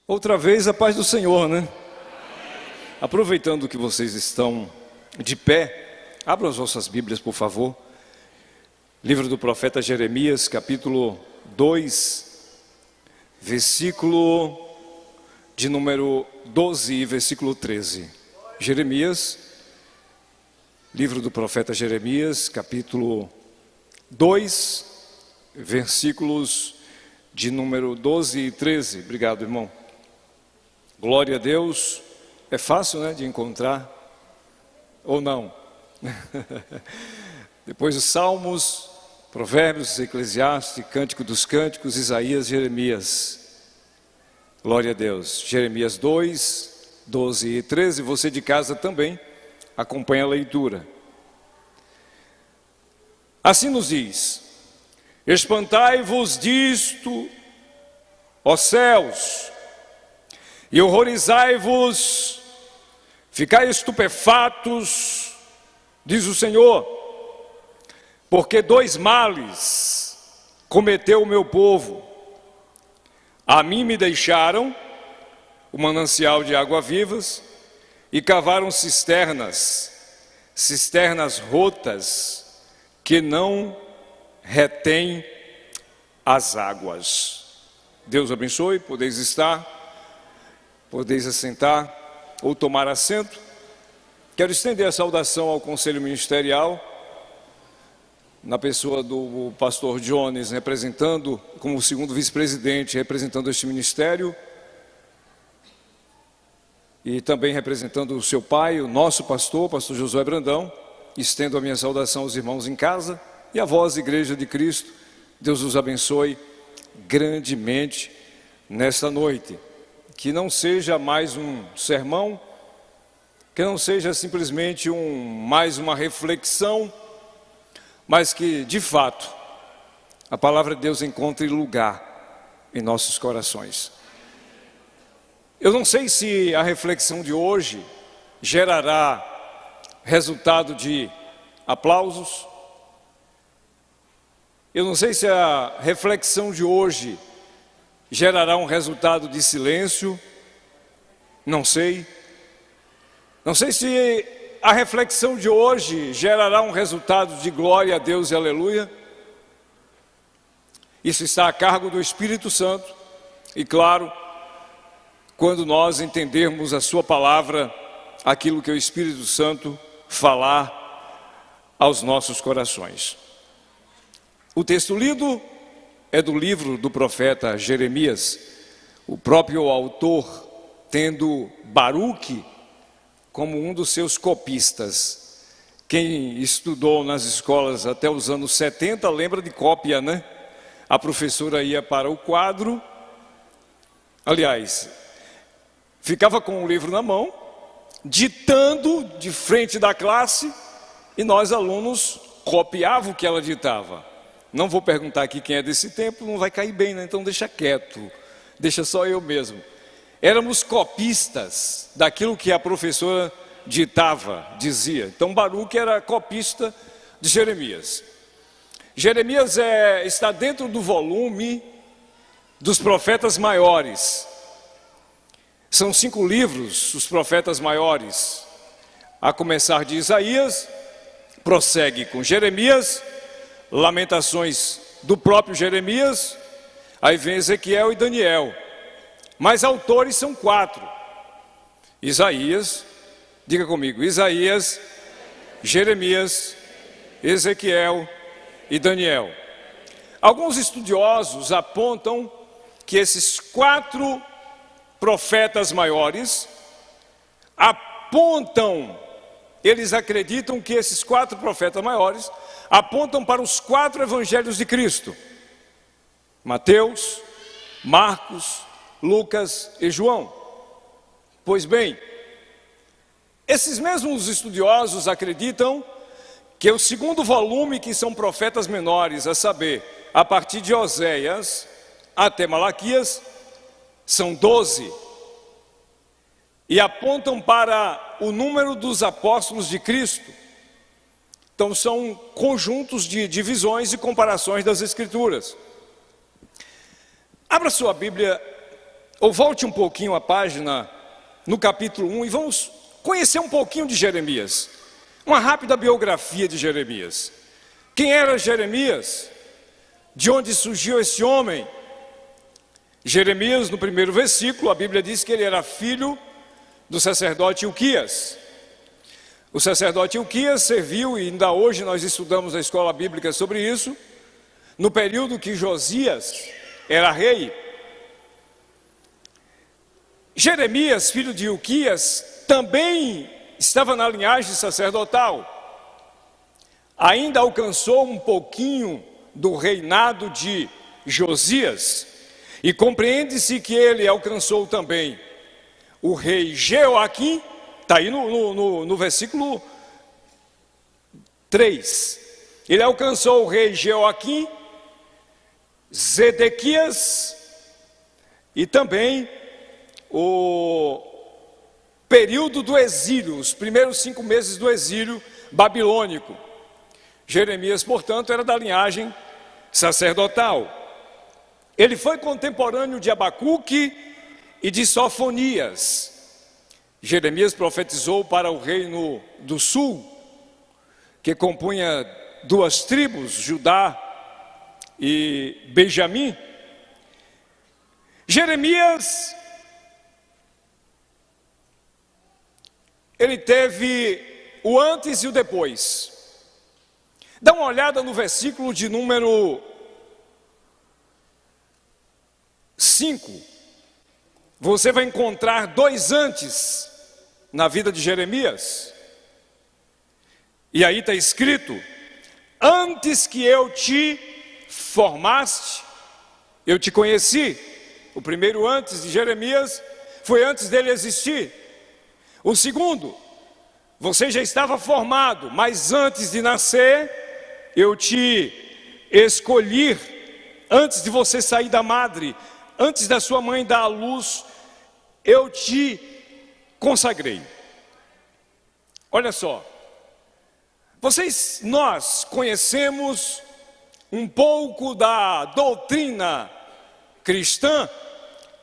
Outra vez a paz do Senhor, né? Aproveitando que vocês estão de pé, abram as vossas Bíblias, por favor. Livro do profeta Jeremias, capítulo 2, versículo de número 12 e versículo 13. Jeremias, livro do profeta Jeremias, capítulo 2, versículos de número 12 e 13. Obrigado, irmão. Glória a Deus. É fácil, né, de encontrar, ou não? Depois os Salmos, Provérbios, Eclesiastes, Cântico dos Cânticos, Isaías, Jeremias. Glória a Deus. Jeremias 2, 12 e 13. Você de casa também acompanha a leitura. Assim nos diz: espantai-vos disto, ó céus, e horrorizai-vos, ficai estupefatos, diz o Senhor, porque dois males cometeu o meu povo. A mim me deixaram o manancial de água vivas e cavaram cisternas rotas que não retém as águas. Deus abençoe, podeis estar, podeis assentar ou tomar assento. Quero estender a saudação ao Conselho Ministerial, na pessoa do pastor Jones, representando, como segundo vice-presidente, representando este ministério, e também representando o seu pai, o nosso pastor, pastor Josué Brandão. Estendo a minha saudação aos irmãos em casa e a vós, Igreja de Cristo. Deus os abençoe grandemente nesta noite. Que não seja mais um sermão, que não seja simplesmente mais uma reflexão, mas que, de fato, a palavra de Deus encontre lugar em nossos corações. Eu não sei se a reflexão de hoje gerará resultado de aplausos. Eu não sei se a reflexão de hoje gerará um resultado de silêncio. Não sei. Não sei se a reflexão de hoje gerará um resultado de glória a Deus e aleluia. Isso está a cargo do Espírito Santo. E claro, quando nós entendermos a sua palavra, aquilo que o Espírito Santo falar aos nossos corações. O texto lido é do livro do profeta Jeremias, o próprio autor tendo Baruque como um dos seus copistas. Quem estudou nas escolas até os anos 70 lembra de cópia, né? A professora ia para o quadro, aliás, ficava com o livro na mão, ditando de frente da classe, e nós alunos copiávamos o que ela ditava. Não vou perguntar aqui quem é desse tempo, não vai cair bem, né? Então deixa quieto, deixa só eu mesmo. Éramos copistas daquilo que a professora ditava, dizia. Então Baruque era copista de Jeremias. Jeremias está dentro do volume dos profetas maiores. São 5 livros, os profetas maiores, a começar de Isaías, prossegue com Jeremias, Lamentações do próprio Jeremias, aí vem Ezequiel e Daniel. Mas autores são 4, Isaías, diga comigo, Isaías, Jeremias, Ezequiel e Daniel. Alguns estudiosos apontam que esses 4 profetas maiores eles acreditam que esses 4 profetas maiores apontam para os 4 evangelhos de Cristo: Mateus, Marcos, Lucas e João. Pois bem, esses mesmos estudiosos acreditam que o segundo volume, que são profetas menores, a saber, a partir de Oséias até Malaquias, são 12, e apontam para o número dos apóstolos de Cristo. Então são conjuntos de divisões e comparações das Escrituras. Abra sua Bíblia ou volte um pouquinho a página no capítulo 1 e vamos conhecer um pouquinho de Jeremias. Uma rápida biografia de Jeremias. Quem era Jeremias? De onde surgiu esse homem? Jeremias, no primeiro versículo, a Bíblia diz que ele era filho do sacerdote Hilquias. O sacerdote Hilquias serviu, e ainda hoje nós estudamos na escola bíblica sobre isso, no período que Josias era rei. Jeremias, filho de Hilquias, também estava na linhagem sacerdotal. Ainda alcançou um pouquinho do reinado de Josias, e compreende-se que ele alcançou também o rei Jeoaquim, está aí no versículo 3. Ele alcançou o rei Jeoaquim, Zedequias e também o período do exílio, os primeiros 5 meses do exílio babilônico. Jeremias, portanto, era da linhagem sacerdotal. Ele foi contemporâneo de Abacuque e de Sofonias. Jeremias profetizou para o reino do sul, que compunha 2 tribos, Judá e Benjamim. Jeremias, ele teve o antes e o depois. Dá uma olhada no versículo de número 5. Você vai encontrar 2 antes na vida de Jeremias. E aí está escrito: antes que eu te formaste, eu te conheci. O primeiro antes de Jeremias foi antes dele existir. O segundo, você já estava formado, mas antes de nascer, eu te escolhi. Antes de você sair da madre, antes da sua mãe dar à luz, eu te consagrei. Olha só, nós conhecemos um pouco da doutrina cristã,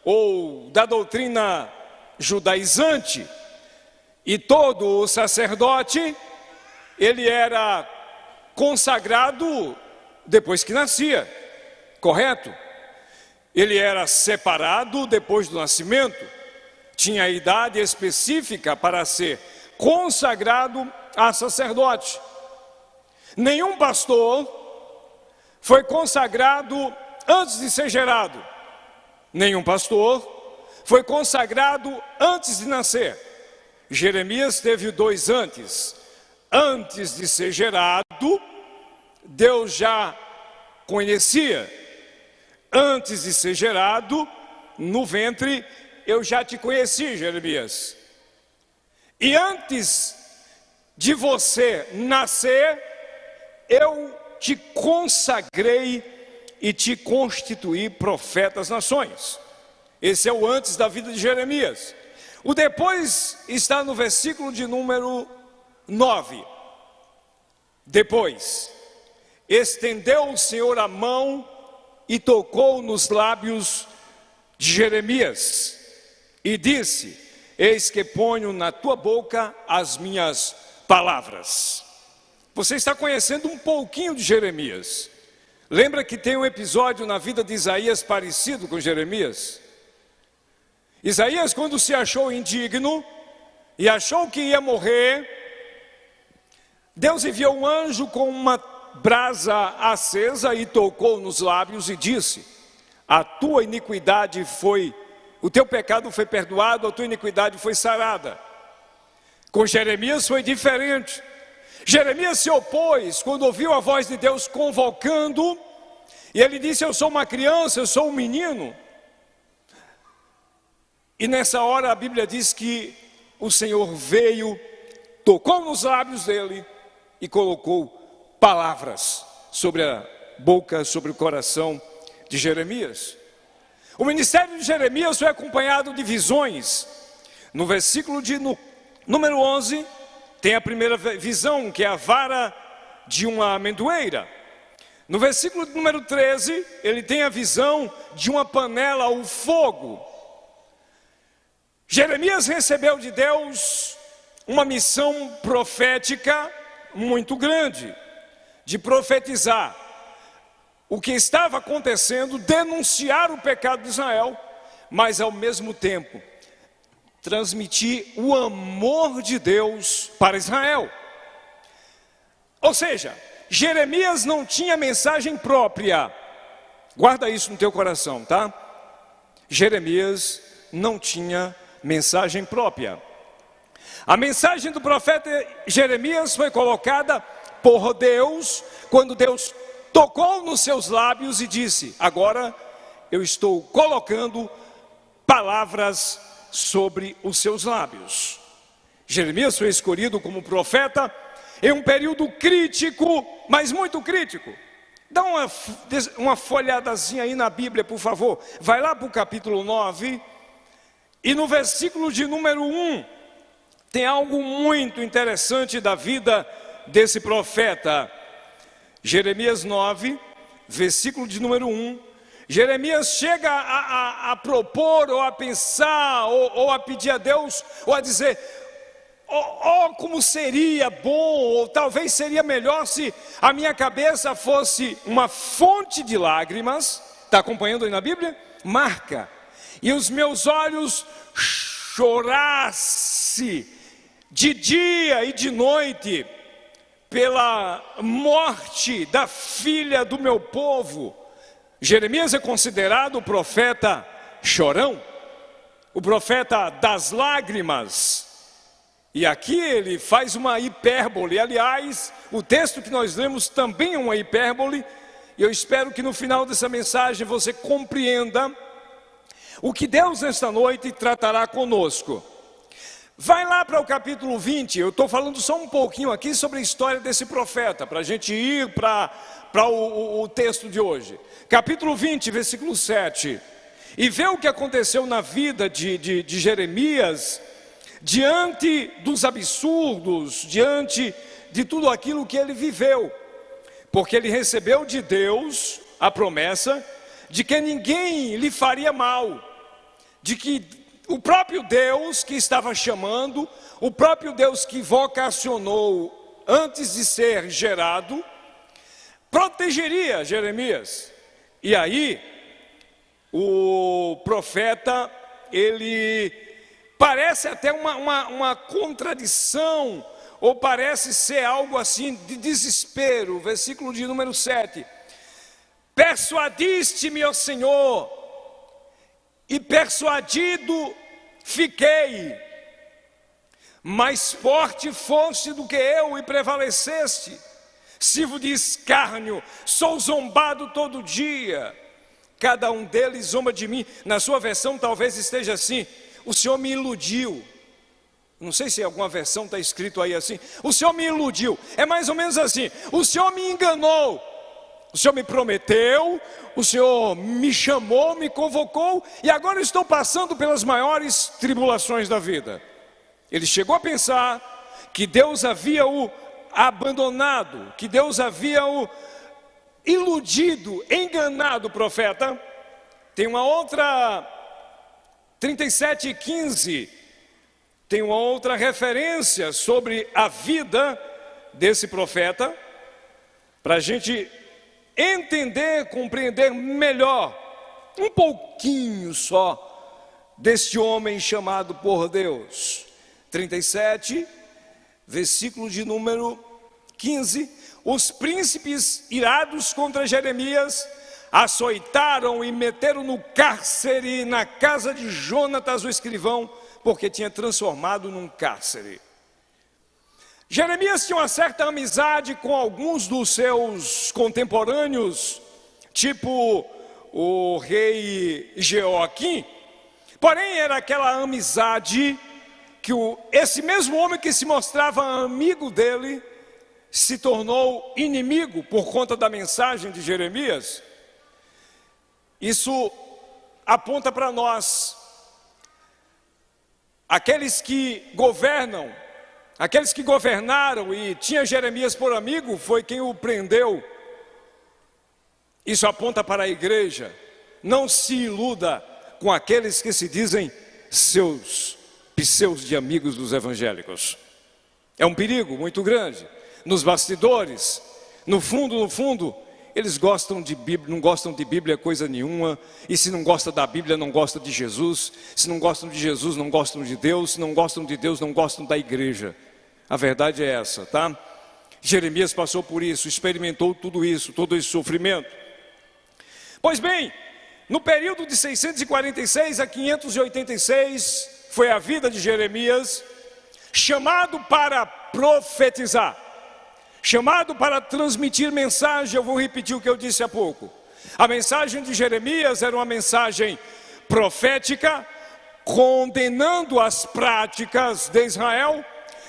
ou da doutrina judaizante, e todo o sacerdote, ele era consagrado depois que nascia, correto? Ele era separado depois do nascimento, tinha a idade específica para ser consagrado a sacerdote. Nenhum pastor foi consagrado antes de ser gerado. Nenhum pastor foi consagrado antes de nascer. Jeremias teve 2 antes. Antes de ser gerado, Deus já conhecia. Antes de ser gerado, no ventre, eu já te conheci, Jeremias. E antes de você nascer, eu te consagrei e te constituí profeta às nações. Esse é o antes da vida de Jeremias. O depois está no versículo de número 9. Depois, estendeu o Senhor a mão e tocou nos lábios de Jeremias e disse: eis que ponho na tua boca as minhas palavras. Você está conhecendo um pouquinho de Jeremias. Lembra que tem um episódio na vida de Isaías parecido com Jeremias? Isaías, quando se achou indigno e achou que ia morrer, Deus enviou um anjo com uma brasa acesa e tocou nos lábios e disse: a tua iniquidade foi, o teu pecado foi perdoado, a tua iniquidade foi sarada. Com Jeremias foi diferente. Jeremias se opôs quando ouviu a voz de Deus convocando, e ele disse: eu sou uma criança, eu sou um menino. E nessa hora a Bíblia diz que o Senhor veio, tocou nos lábios dele e colocou palavras sobre a boca, sobre o coração de Jeremias. O ministério de Jeremias foi acompanhado de visões. No versículo de número 11, tem a primeira visão, que é a vara de uma amendoeira. No versículo número 13, ele tem a visão de uma panela ao fogo. Jeremias recebeu de Deus uma missão profética muito grande, de profetizar o que estava acontecendo, denunciar o pecado de Israel, mas ao mesmo tempo transmitir o amor de Deus para Israel. Ou seja, Jeremias não tinha mensagem própria. Guarda isso no teu coração, tá? Jeremias não tinha mensagem própria. A mensagem do profeta Jeremias foi colocada por Deus, quando Deus tocou nos seus lábios e disse: agora eu estou colocando palavras sobre os seus lábios. Jeremias foi escolhido como profeta em um período crítico, mas muito crítico. Dá uma folhadazinha aí na Bíblia, por favor. Vai lá para o capítulo 9, e no versículo de número 1, tem algo muito interessante da vida desse profeta. Jeremias 9, versículo de número 1. Jeremias chega a propor, ou a pensar, ou a pedir a Deus, ou a dizer: como seria bom, ou talvez seria melhor se a minha cabeça fosse uma fonte de lágrimas. Está acompanhando aí na Bíblia? Marca. E os meus olhos chorasse de dia e de noite pela morte da filha do meu povo. Jeremias é considerado o profeta chorão, o profeta das lágrimas. E aqui ele faz uma hipérbole. Aliás, o texto que nós lemos também é uma hipérbole. E eu espero que no final dessa mensagem você compreenda o que Deus nesta noite tratará conosco. Vai lá para o capítulo 20, eu estou falando só um pouquinho aqui sobre a história desse profeta, para a gente ir para o texto de hoje. Capítulo 20, versículo 7. E ver o que aconteceu na vida de Jeremias, diante dos absurdos, diante de tudo aquilo que ele viveu. Porque ele recebeu de Deus a promessa de que ninguém lhe faria mal, de que o próprio Deus que estava chamando, o próprio Deus que vocacionou antes de ser gerado, protegeria Jeremias. E aí, o profeta, ele parece até uma contradição, ou parece ser algo assim de desespero. Versículo de número 7. Persuadiste-me, ó Senhor, e persuadido fiquei. Mais forte foste do que eu e prevaleceste. Sirvo de escárnio, sou zombado todo dia. Cada um deles zomba de mim. Na sua versão talvez esteja assim: o Senhor me iludiu. Não sei se alguma versão está escrito aí assim: o Senhor me iludiu. É mais ou menos assim: o Senhor me enganou. O Senhor me prometeu, o Senhor me chamou, me convocou, e agora eu estou passando pelas maiores tribulações da vida. Ele chegou a pensar que Deus havia o abandonado, que Deus havia o iludido, enganado o profeta. Tem uma outra, 37:15, tem uma outra referência sobre a vida desse profeta, para a gente entender, compreender melhor, um pouquinho só, deste homem chamado por Deus. 37, versículo de número 15. Os príncipes irados contra Jeremias açoitaram e meteram no cárcere, na casa de Jonatas o escrivão, porque tinha transformado num cárcere. Jeremias tinha uma certa amizade com alguns dos seus contemporâneos, tipo o rei Jeoaquim. Porém, era aquela amizade que esse mesmo homem que se mostrava amigo dele se tornou inimigo por conta da mensagem de Jeremias. Isso aponta para nós, aqueles que governam, aqueles que governaram e tinha Jeremias por amigo, foi quem o prendeu. Isso aponta para a igreja. Não se iluda com aqueles que se dizem seus pseudos de amigos dos evangélicos. É um perigo muito grande. Nos bastidores, no fundo, eles gostam de Bíblia, não gostam de Bíblia coisa nenhuma. E se não gosta da Bíblia, não gosta de Jesus. Se não gostam de Jesus, não gostam de Deus. Se não gostam de Deus, não gostam da igreja. A verdade é essa, tá? Jeremias passou por isso, experimentou tudo isso, todo esse sofrimento. Pois bem, no período de 646 a 586, foi a vida de Jeremias, chamado para profetizar, chamado para transmitir mensagem. Eu vou repetir o que eu disse há pouco. A mensagem de Jeremias era uma mensagem profética, condenando as práticas de Israel,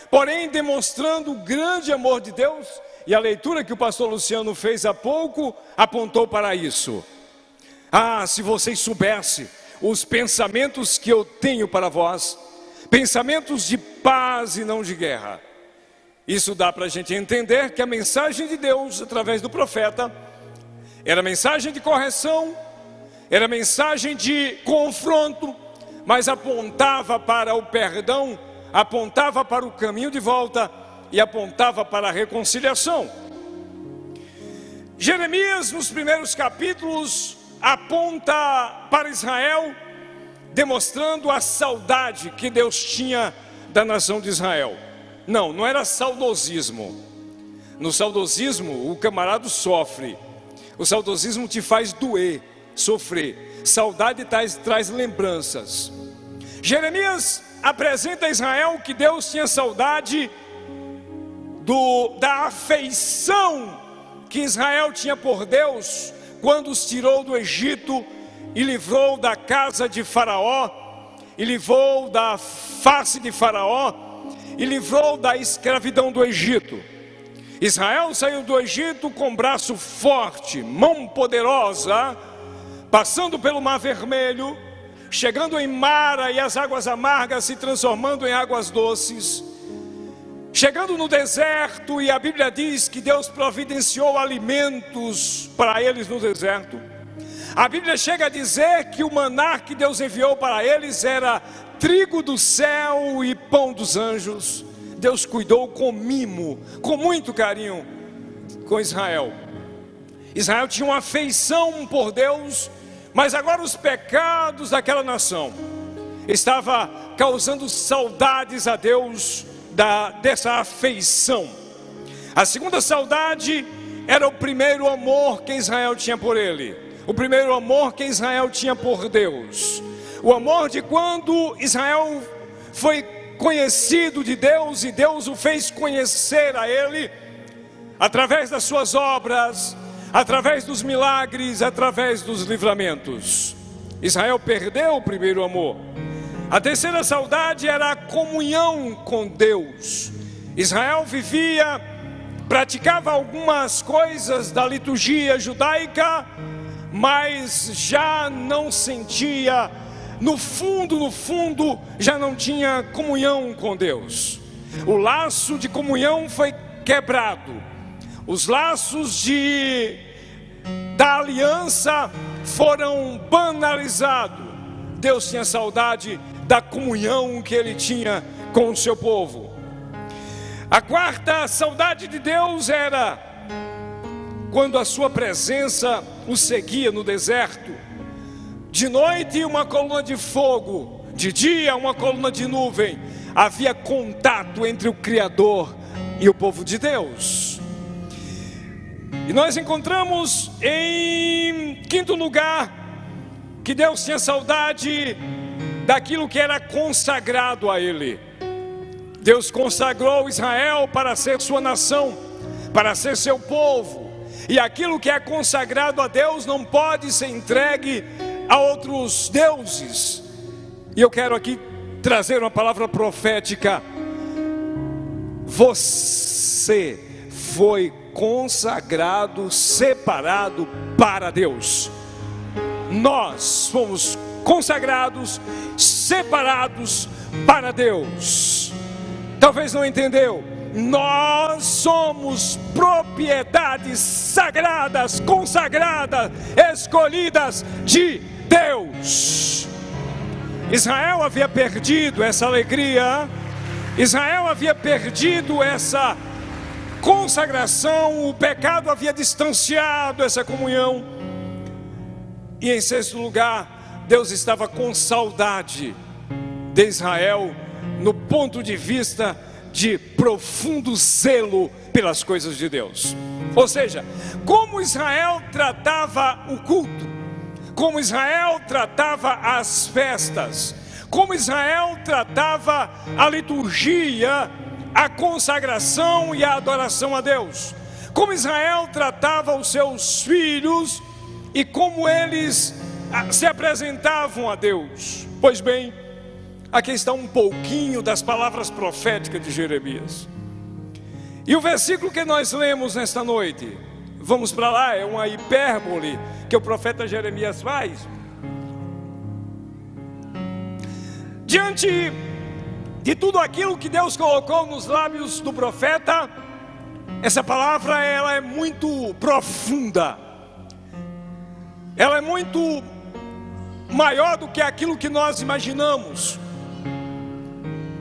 porém demonstrando o grande amor de Deus. E a leitura que o pastor Luciano fez há pouco apontou para isso. Ah, se vocês soubessem os pensamentos que eu tenho para vós, pensamentos de paz e não de guerra. Isso dá para a gente entender que a mensagem de Deus, através do profeta, era mensagem de correção, era mensagem de confronto, mas apontava para o perdão, apontava para o caminho de volta e apontava para a reconciliação. Jeremias, nos primeiros capítulos, aponta para Israel, demonstrando a saudade que Deus tinha da nação de Israel. Não era saudosismo. No saudosismo, o camarada sofre. O saudosismo te faz doer, sofrer. Saudade traz lembranças. Jeremias apresenta a Israel que Deus tinha saudade da afeição que Israel tinha por Deus, quando os tirou do Egito e livrou da casa de Faraó, e livrou da face de Faraó, e livrou da escravidão do Egito. Israel saiu do Egito com braço forte, mão poderosa, passando pelo Mar Vermelho, chegando em Mara e as águas amargas se transformando em águas doces, chegando no deserto, e a Bíblia diz que Deus providenciou alimentos para eles no deserto. A Bíblia chega a dizer que o maná que Deus enviou para eles era trigo do céu e pão dos anjos. Deus cuidou com mimo, com muito carinho com Israel. Israel tinha uma afeição por Deus, mas agora os pecados daquela nação estava causando saudades a Deus dessa afeição. A segunda saudade era o primeiro amor que Israel tinha por ele, o primeiro amor que Israel tinha por Deus, o amor de quando Israel foi conhecido de Deus e Deus o fez conhecer a ele através das suas obras, através dos milagres, através dos livramentos. Israel perdeu o primeiro amor. A terceira saudade era a comunhão com Deus. Israel praticava algumas coisas da liturgia judaica, mas já não sentia, no fundo, já não tinha comunhão com Deus. O laço de comunhão foi quebrado. Os laços da aliança foram banalizados. Deus tinha saudade da comunhão que ele tinha com o seu povo. A quarta saudade de Deus era quando a sua presença o seguia no deserto. De noite uma coluna de fogo, de dia uma coluna de nuvem. Havia contato entre o Criador e o povo de Deus. E nós encontramos em quinto lugar que Deus tinha saudade daquilo que era consagrado a ele. Deus consagrou Israel para ser sua nação, para ser seu povo. E aquilo que é consagrado a Deus não pode ser entregue a outros deuses. E eu quero aqui trazer uma palavra profética. Você foi consagrado, separado para Deus. Nós fomos consagrados, separados para Deus. Talvez não entendeu. Nós somos propriedades sagradas, consagradas, escolhidas de Deus. Israel havia perdido essa alegria, Israel havia perdido essa consagração, o pecado havia distanciado essa comunhão. E em sexto lugar, Deus estava com saudade de Israel no ponto de vista de profundo zelo pelas coisas de Deus. Ou seja, como Israel tratava o culto, como Israel tratava as festas, como Israel tratava a liturgia, a consagração e a adoração a Deus, como Israel tratava os seus filhos e como eles se apresentavam a Deus. Pois bem, aqui está um pouquinho das palavras proféticas de Jeremias. E o versículo que nós lemos nesta noite, vamos para lá, é uma hipérbole que o profeta Jeremias faz. Diante de tudo aquilo que Deus colocou nos lábios do profeta, essa palavra ela é muito profunda. Ela é muito maior do que aquilo que nós imaginamos.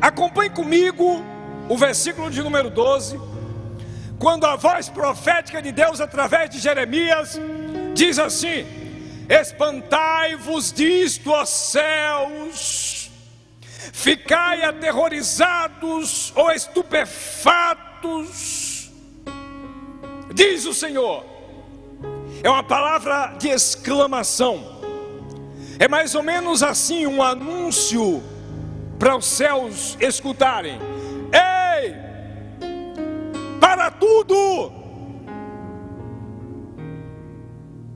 Acompanhe comigo o versículo de número 12, quando a voz profética de Deus através de Jeremias diz assim: espantai-vos disto, ó céus, ficai aterrorizados ou estupefatos, diz o Senhor. É uma palavra de exclamação, é mais ou menos assim um anúncio para os céus escutarem: ei, para tudo,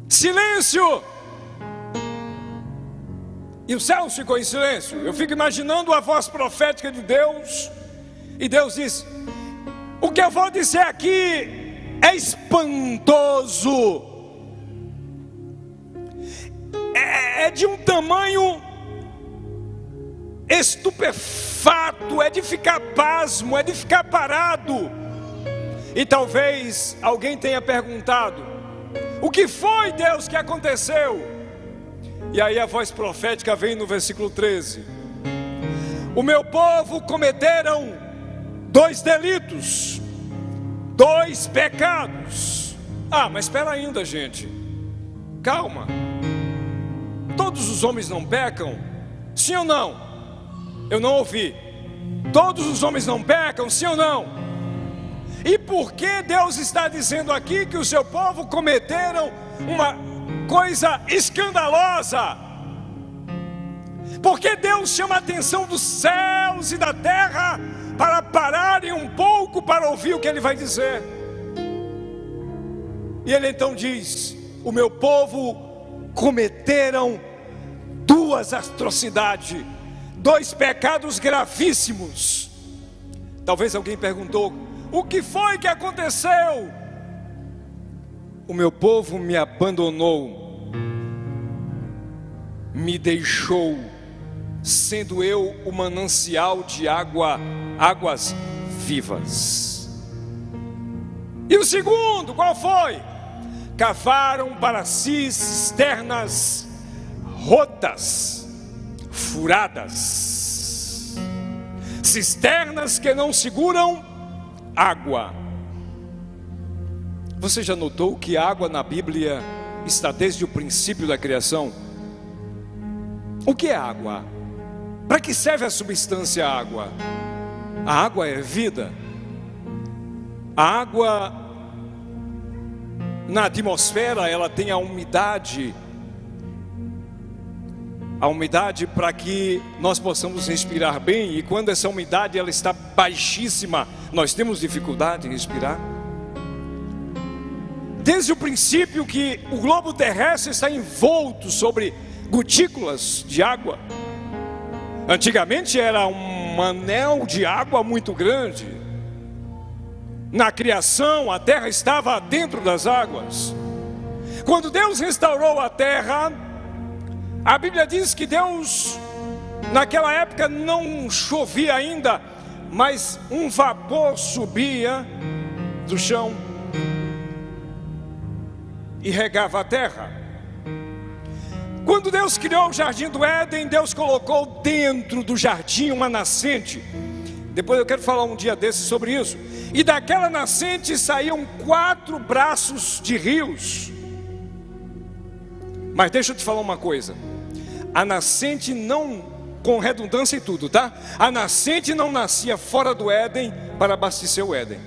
silêncio. E o céu ficou em silêncio. Eu fico imaginando a voz profética de Deus, e Deus diz: o que eu vou dizer aqui é espantoso, é de um tamanho estupefato, é de ficar pasmo, é de ficar parado. E talvez alguém tenha perguntado: o que foi, Deus, que aconteceu? E aí a voz profética vem no versículo 13: o meu povo cometeram 2 delitos, 2 pecados. Ah, mas espera ainda, gente, calma. Todos os homens não pecam? Sim ou não? Eu não ouvi. Todos os homens não pecam? Sim ou não? E por que Deus está dizendo aqui que o seu povo cometeram uma coisa escandalosa? Porque Deus chama a atenção dos céus e da terra para pararem um pouco para ouvir o que Ele vai dizer. E Ele então diz: o meu povo cometeram 2 atrocidades, 2 pecados gravíssimos. Talvez alguém perguntou: o que foi que aconteceu? O meu povo me abandonou, me deixou, sendo eu o manancial de águas vivas. E o segundo, qual foi? Cavaram para si cisternas rotas, furadas, cisternas que não seguram água. Você já notou que a água na Bíblia está desde o princípio da criação? O que é água? Para que serve a substância água? A água é vida. A água na atmosfera, ela tem a umidade para que nós possamos respirar bem. E quando essa umidade ela está baixíssima, nós temos dificuldade em respirar. Desde o princípio que o globo terrestre está envolto sobre gotículas de água. Antigamente era um anel de água muito grande. Na criação, a terra estava dentro das águas. Quando Deus restaurou a terra, a Bíblia diz que Deus, naquela época não chovia ainda, mas um vapor subia do chão e regava a terra. Quando Deus criou o jardim do Éden, Deus colocou dentro do jardim uma nascente. Depois eu quero falar um dia desses sobre isso. E daquela nascente saíam 4 braços de rios. Mas deixa eu te falar uma coisa. A nascente não, com redundância e tudo, tá? A nascente não nascia fora do Éden para abastecer o Éden.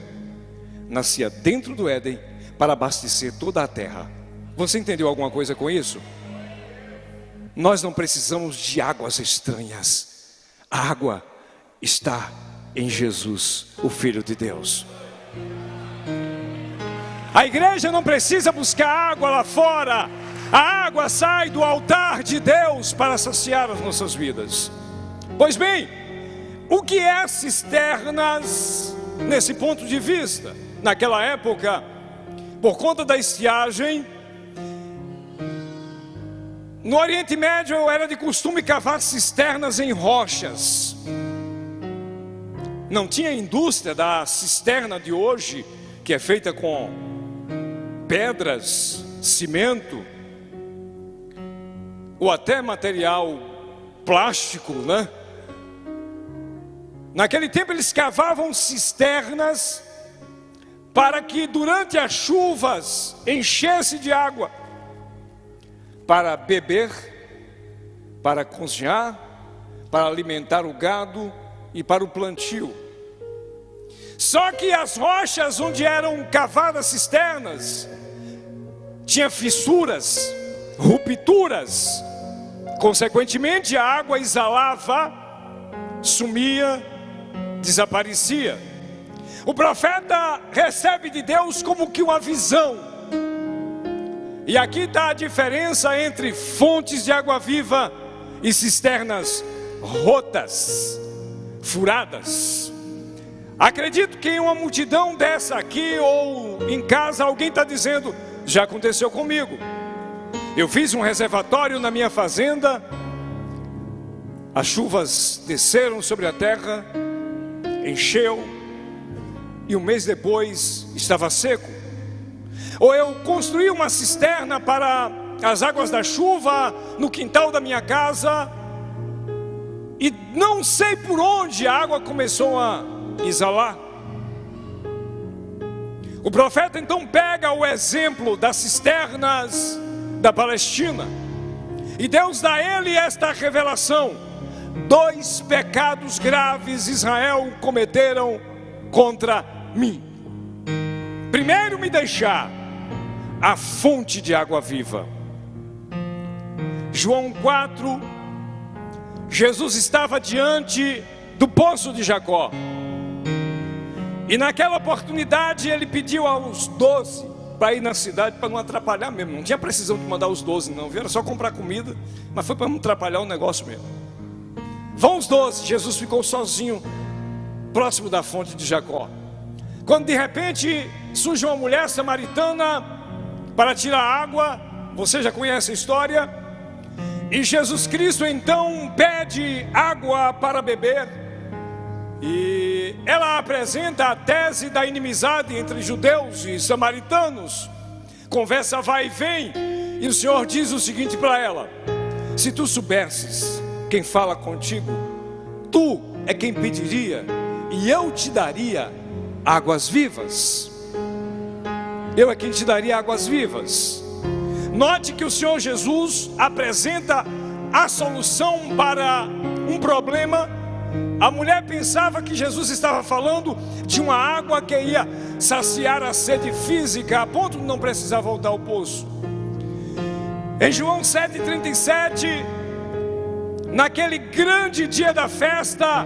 Nascia dentro do Éden para abastecer toda a terra. Você entendeu alguma coisa com isso? Nós não precisamos de águas estranhas. A água está em Jesus, o Filho de Deus. A igreja não precisa buscar água lá fora. A água sai do altar de Deus para saciar as nossas vidas. Pois bem, o que é cisternas nesse ponto de vista? Naquela época, por conta da estiagem, no Oriente Médio era de costume cavar cisternas em rochas. Não tinha a indústria da cisterna de hoje, que é feita com pedras, cimento, ou até material plástico, né? Naquele tempo eles cavavam cisternas para que durante as chuvas enchesse de água, para beber, para cozinhar, para alimentar o gado e para o plantio. Só que as rochas onde eram cavadas cisternas tinha fissuras, rupturas. Consequentemente, a água exalava, sumia, desaparecia. O profeta recebe de Deus como que uma visão. E aqui está a diferença entre fontes de água viva e cisternas rotas, furadas. Acredito que em uma multidão dessa aqui ou em casa alguém está dizendo: já aconteceu comigo. Eu fiz um reservatório na minha fazenda, as chuvas desceram sobre a terra, encheu, e um mês depois estava seco. Ou eu construí uma cisterna para as águas da chuva no quintal da minha casa, e não sei por onde a água começou a exalar. O profeta então pega o exemplo das cisternas da Palestina, e Deus dá a ele esta revelação: 2 pecados graves Israel cometeram contra mim. Primeiro, me deixar a fonte de água viva. João 4, Jesus estava diante do poço de Jacó, e naquela oportunidade ele pediu aos 12 para ir na cidade, para não atrapalhar mesmo. Não tinha precisão de mandar os 12 não, era só comprar comida, mas foi para não atrapalhar o negócio mesmo. Vão os 12, Jesus ficou sozinho, próximo da fonte de Jacó. Quando de repente surge uma mulher samaritana para tirar água, você já conhece a história, e Jesus Cristo então pede água para beber, e ela apresenta a tese da inimizade entre judeus e samaritanos. Conversa vai e vem, e o Senhor diz o seguinte para ela: se tu soubesses quem fala contigo, tu é quem pediria, e eu te daria águas vivas. Eu é quem te daria águas vivas. Note que o Senhor Jesus apresenta a solução para um problema. A mulher pensava que Jesus estava falando de uma água que ia saciar a sede física, a ponto de não precisar voltar ao poço. Em João 7,37, naquele grande dia da festa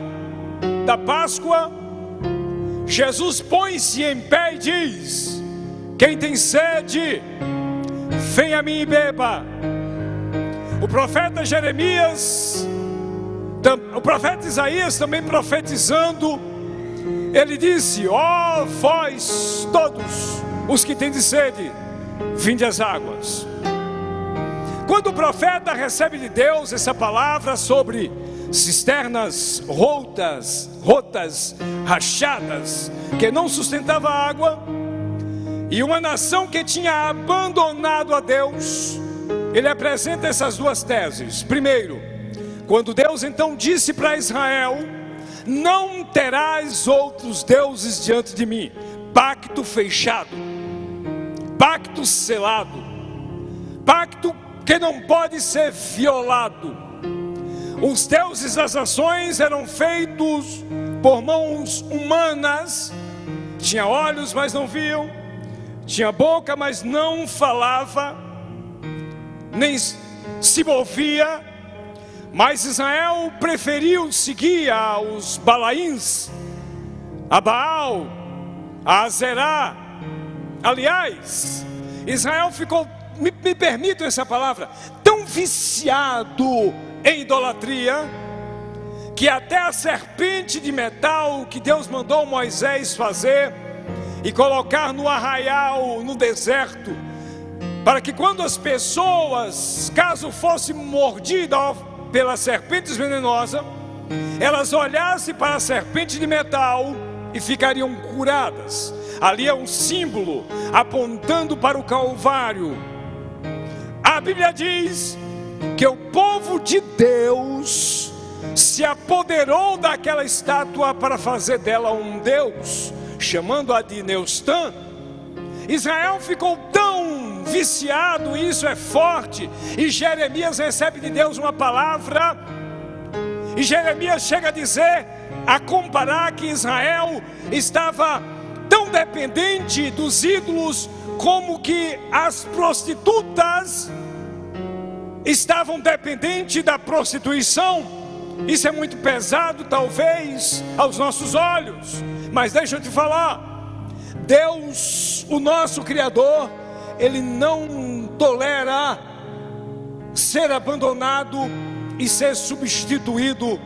da Páscoa, Jesus põe-se em pé e diz: quem tem sede, venha a mim e beba. O profeta Jeremias, o profeta Isaías também profetizando, ele disse: ó vós todos os que têm de sede, vinde às águas. Quando o profeta recebe de Deus essa palavra sobre cisternas rotas, rachadas, que não sustentava água, e uma nação que tinha abandonado a Deus, ele apresenta essas duas teses. Primeiro, quando Deus então disse para Israel: não terás outros deuses diante de mim. Pacto fechado, pacto selado, pacto que não pode ser violado. Os deuses das nações eram feitos por mãos humanas. Tinha olhos, mas não viam. Tinha boca, mas não falava, nem se movia. Mas Israel preferiu seguir aos Balaíns, a Baal, a Azerá. Aliás, Israel ficou, me permitam essa palavra, tão viciado em idolatria, que até a serpente de metal que Deus mandou Moisés fazer e colocar no arraial, no deserto, para que quando as pessoas, caso fosse mordida pela serpente venenosa, elas olhassem para a serpente de metal e ficariam curadas. Ali é um símbolo apontando para o Calvário. A Bíblia diz que o povo de Deus se apoderou daquela estátua para fazer dela um Deus, chamando-a de Neustã. Israel ficou tão viciado, isso é forte, e Jeremias recebe de Deus uma palavra, e Jeremias chega a dizer, a comparar que Israel estava tão dependente dos ídolos, como que as prostitutas estavam dependentes da prostituição. Isso é muito pesado talvez aos nossos olhos, mas deixa eu te falar, Deus, o nosso Criador, Ele não tolera ser abandonado e ser substituído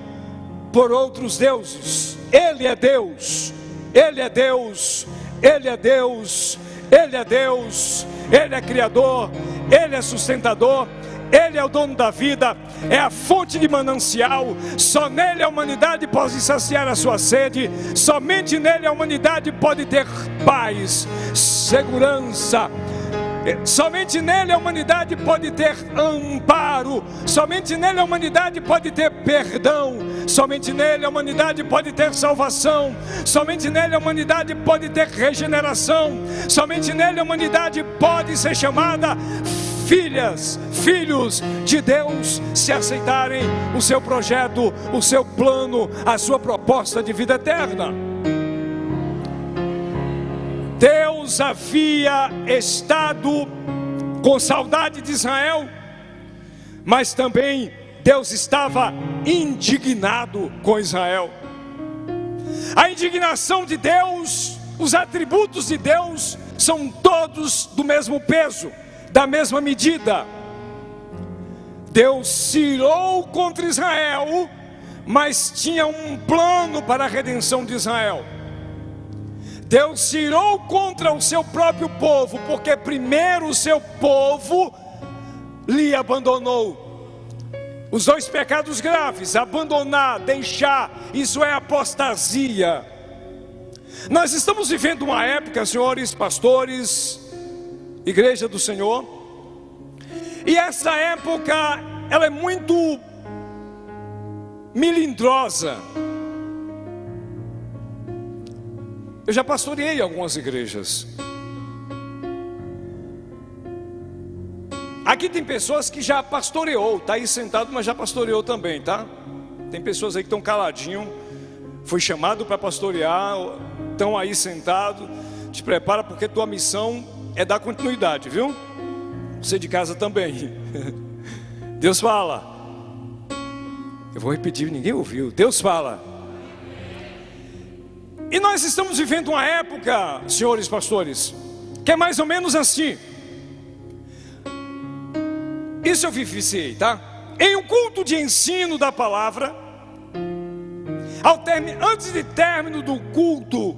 por outros deuses. Ele é Deus, Ele é Deus, Ele é Deus, Ele é Deus, Ele é Criador, Ele é sustentador, Ele é o dono da vida, é a fonte de manancial. Só nele a humanidade pode saciar a sua sede. Somente nele a humanidade pode ter paz, segurança. Somente nele a humanidade pode ter amparo. Somente nele a humanidade pode ter perdão. Somente nele a humanidade pode ter salvação. Somente nele a humanidade pode ter regeneração. Somente nele a humanidade pode ser chamada filhas, filhos de Deus, se aceitarem o seu projeto, o seu plano, a sua proposta de vida eterna. Deus havia estado com saudade de Israel, mas também Deus estava indignado com Israel. A indignação de Deus, os atributos de Deus são todos do mesmo peso, da mesma medida. Deus se irou contra Israel, mas tinha um plano para a redenção de Israel. Deus se irou contra o seu próprio povo, porque primeiro o seu povo lhe abandonou. Os dois pecados graves, abandonar, deixar, isso é apostasia. Nós estamos vivendo uma época, senhores pastores, Igreja do Senhor, e essa época, ela é muito melindrosa. Eu já pastoreei algumas igrejas. Aqui tem pessoas que já pastoreou, está aí sentado, mas já pastoreou também, tá? Tem pessoas aí que estão caladinho, foi chamado para pastorear, estão aí sentado. Te prepara, porque tua missão é dar continuidade, viu? Você de casa também. Deus fala. Eu vou repetir, ninguém ouviu. Deus fala. E nós estamos vivendo uma época, senhores pastores, que é mais ou menos assim. Isso eu vivenciei, tá? Em um culto de ensino da palavra, antes de término do culto,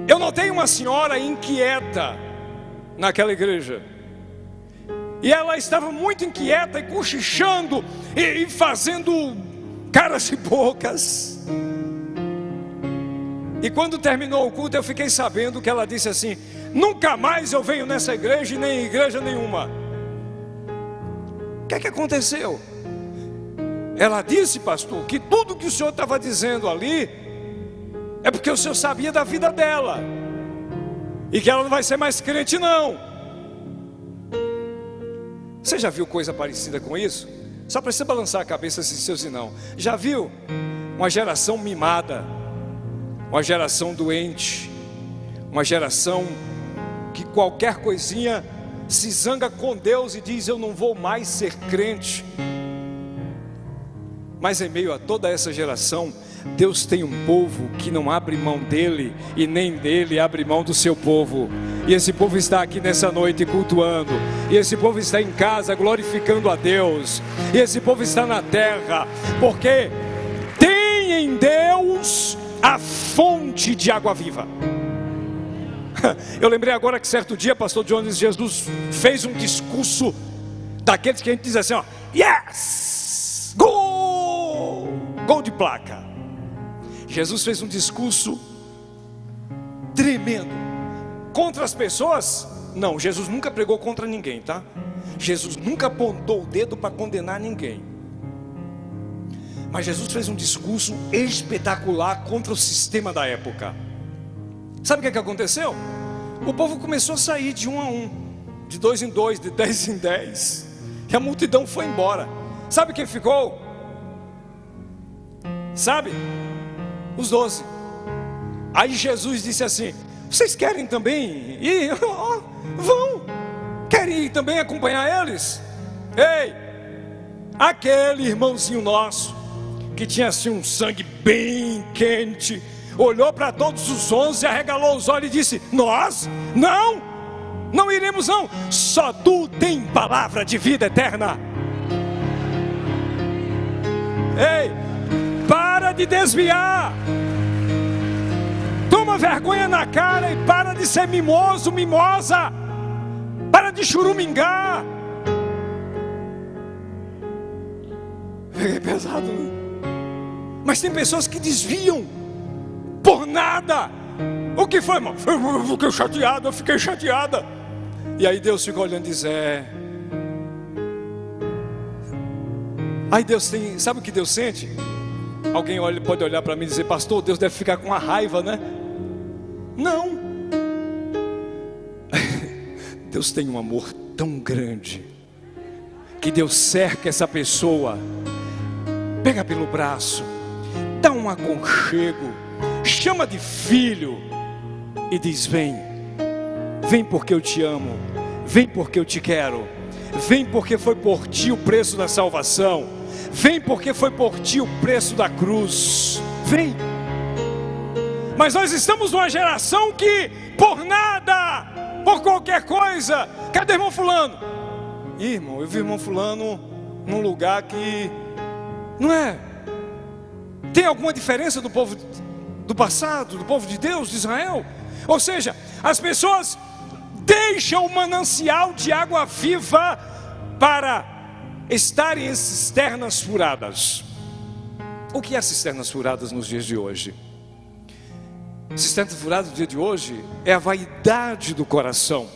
eu notei uma senhora inquieta naquela igreja. E ela estava muito inquieta e cochichando e fazendo caras e bocas. E quando terminou o culto, eu fiquei sabendo que ela disse assim: nunca mais eu venho nessa igreja e nem em igreja nenhuma. O que é que aconteceu? Ela disse, pastor, que tudo que o senhor estava dizendo ali é porque o senhor sabia da vida dela e que ela não vai ser mais crente não. Você já viu coisa parecida com isso? Só precisa balançar a cabeça se sim ou se não. Já viu uma geração mimada, uma geração doente, uma geração que qualquer coisinha se zanga com Deus e diz: eu não vou mais ser crente. Mas em meio a toda essa geração, Deus tem um povo que não abre mão dele, e nem dele abre mão do seu povo. E esse povo está aqui nessa noite cultuando, e esse povo está em casa glorificando a Deus, e esse povo está na terra, porque tem em Deus a fonte de água viva. Eu lembrei agora que certo dia, pastor Jones, Jesus fez um discurso daqueles que a gente diz assim, ó, yes, gol, gol de placa. Jesus fez um discurso tremendo contra as pessoas. Não, Jesus nunca pregou contra ninguém, tá? Jesus nunca apontou o dedo para condenar ninguém. Mas Jesus fez um discurso espetacular contra o sistema da época. Sabe o que aconteceu? O povo começou a sair de 1 a 1, de 2 em 2, de 10 em 10, e a multidão foi embora. Sabe quem ficou? Sabe? Os 12. Aí Jesus disse assim: vocês querem também ir? Vão. Querem ir também acompanhar eles? Ei, aquele irmãozinho nosso que tinha assim um sangue bem quente, olhou para todos os 11, arregalou os olhos e disse: nós? Não iremos não. Só tu tem palavra de vida eterna. Ei, para de desviar. Toma vergonha na cara e para de ser mimoso, mimosa. Para de churumingar. É pesado, né? Mas tem pessoas que desviam por nada. O que foi, irmão? Eu fiquei chateada. E aí Deus fica olhando e diz: Aí Deus tem, sabe o que Deus sente? Alguém pode olhar para mim e dizer: pastor, Deus deve ficar com uma raiva, né? Não. Deus tem um amor tão grande que Deus cerca essa pessoa, pega pelo braço, dá um aconchego, chama de filho e diz: vem porque eu te amo, vem porque eu te quero, vem porque foi por ti o preço da salvação, vem porque foi por ti o preço da cruz, vem. Mas nós estamos numa geração que por nada, por qualquer coisa, cadê irmão fulano? Irmão, eu vi irmão fulano num lugar que não é. Tem alguma diferença do povo do passado, do povo de Deus, de Israel? Ou seja, as pessoas deixam o manancial de água viva para estarem em cisternas furadas. O que é cisternas furadas nos dias de hoje? Cisternas furadas no dia de hoje é a vaidade do coração.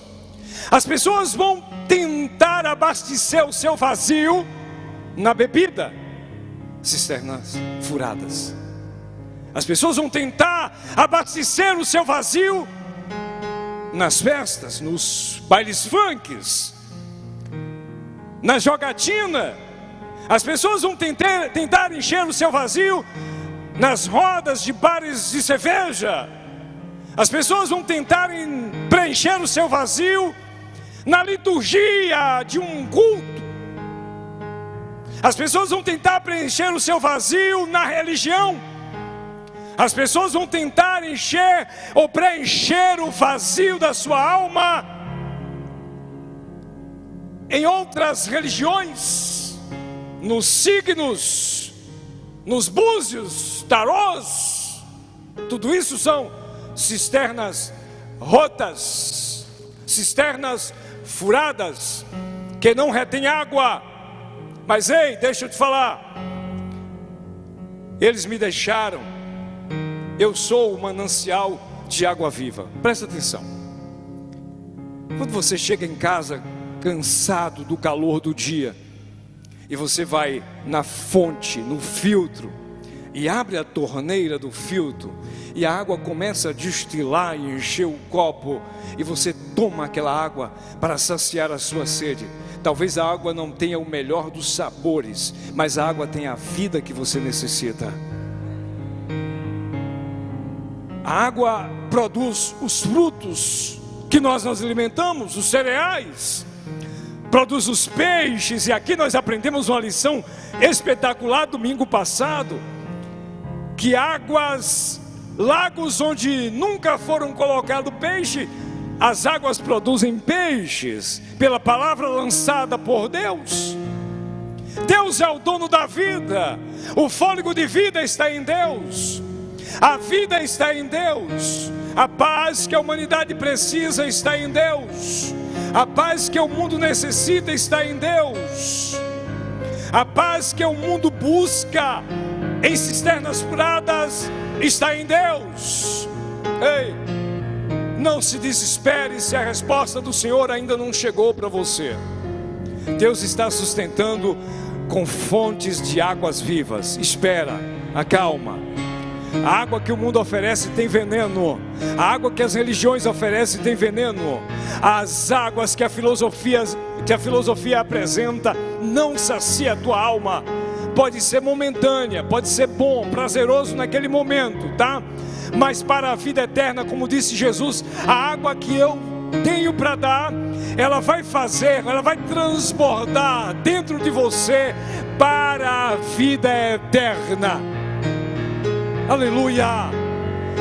As pessoas vão tentar abastecer o seu vazio na bebida. Cisternas furadas. As pessoas vão tentar abastecer o seu vazio nas festas, nos bailes funks, na jogatina. As pessoas vão tentar encher o seu vazio nas rodas de bares de cerveja. As pessoas vão tentar preencher o seu vazio na liturgia de um culto. As pessoas vão tentar preencher o seu vazio na religião. As pessoas vão tentar encher ou preencher o vazio da sua alma em outras religiões, nos signos, nos búzios, tarôs. Tudo isso são cisternas rotas, cisternas furadas, que não retêm água. Mas ei, deixa eu te falar, eles me deixaram. Eu sou o manancial de água viva. Presta atenção. Quando você chega em casa cansado do calor do dia, e você vai na fonte, no filtro, e abre a torneira do filtro, e a água começa a destilar e encher o copo, e você toma aquela água para saciar a sua sede. Talvez a água não tenha o melhor dos sabores, mas a água tem a vida que você necessita. A água produz os frutos que nós nos alimentamos, os cereais, produz os peixes, e aqui nós aprendemos uma lição espetacular domingo passado, que lagos onde nunca foram colocados peixe, as águas produzem peixes, pela palavra lançada por Deus. Deus é o dono da vida, o fôlego de vida está em Deus, a vida está em Deus, a paz que a humanidade precisa está em Deus, a paz que o mundo necessita está em Deus, a paz que o mundo busca em cisternas furadas está em Deus. Ei, não se desespere se a resposta do Senhor ainda não chegou para você. Deus está sustentando com fontes de águas vivas. Espera, acalma. A água que o mundo oferece tem veneno, a água que as religiões oferecem tem veneno, as águas que a filosofia apresenta não sacia a tua alma. Pode ser momentânea, pode ser bom, prazeroso naquele momento, tá? Mas para a vida eterna, como disse Jesus, a água que eu tenho para dar, ela vai transbordar dentro de você para a vida eterna. Aleluia!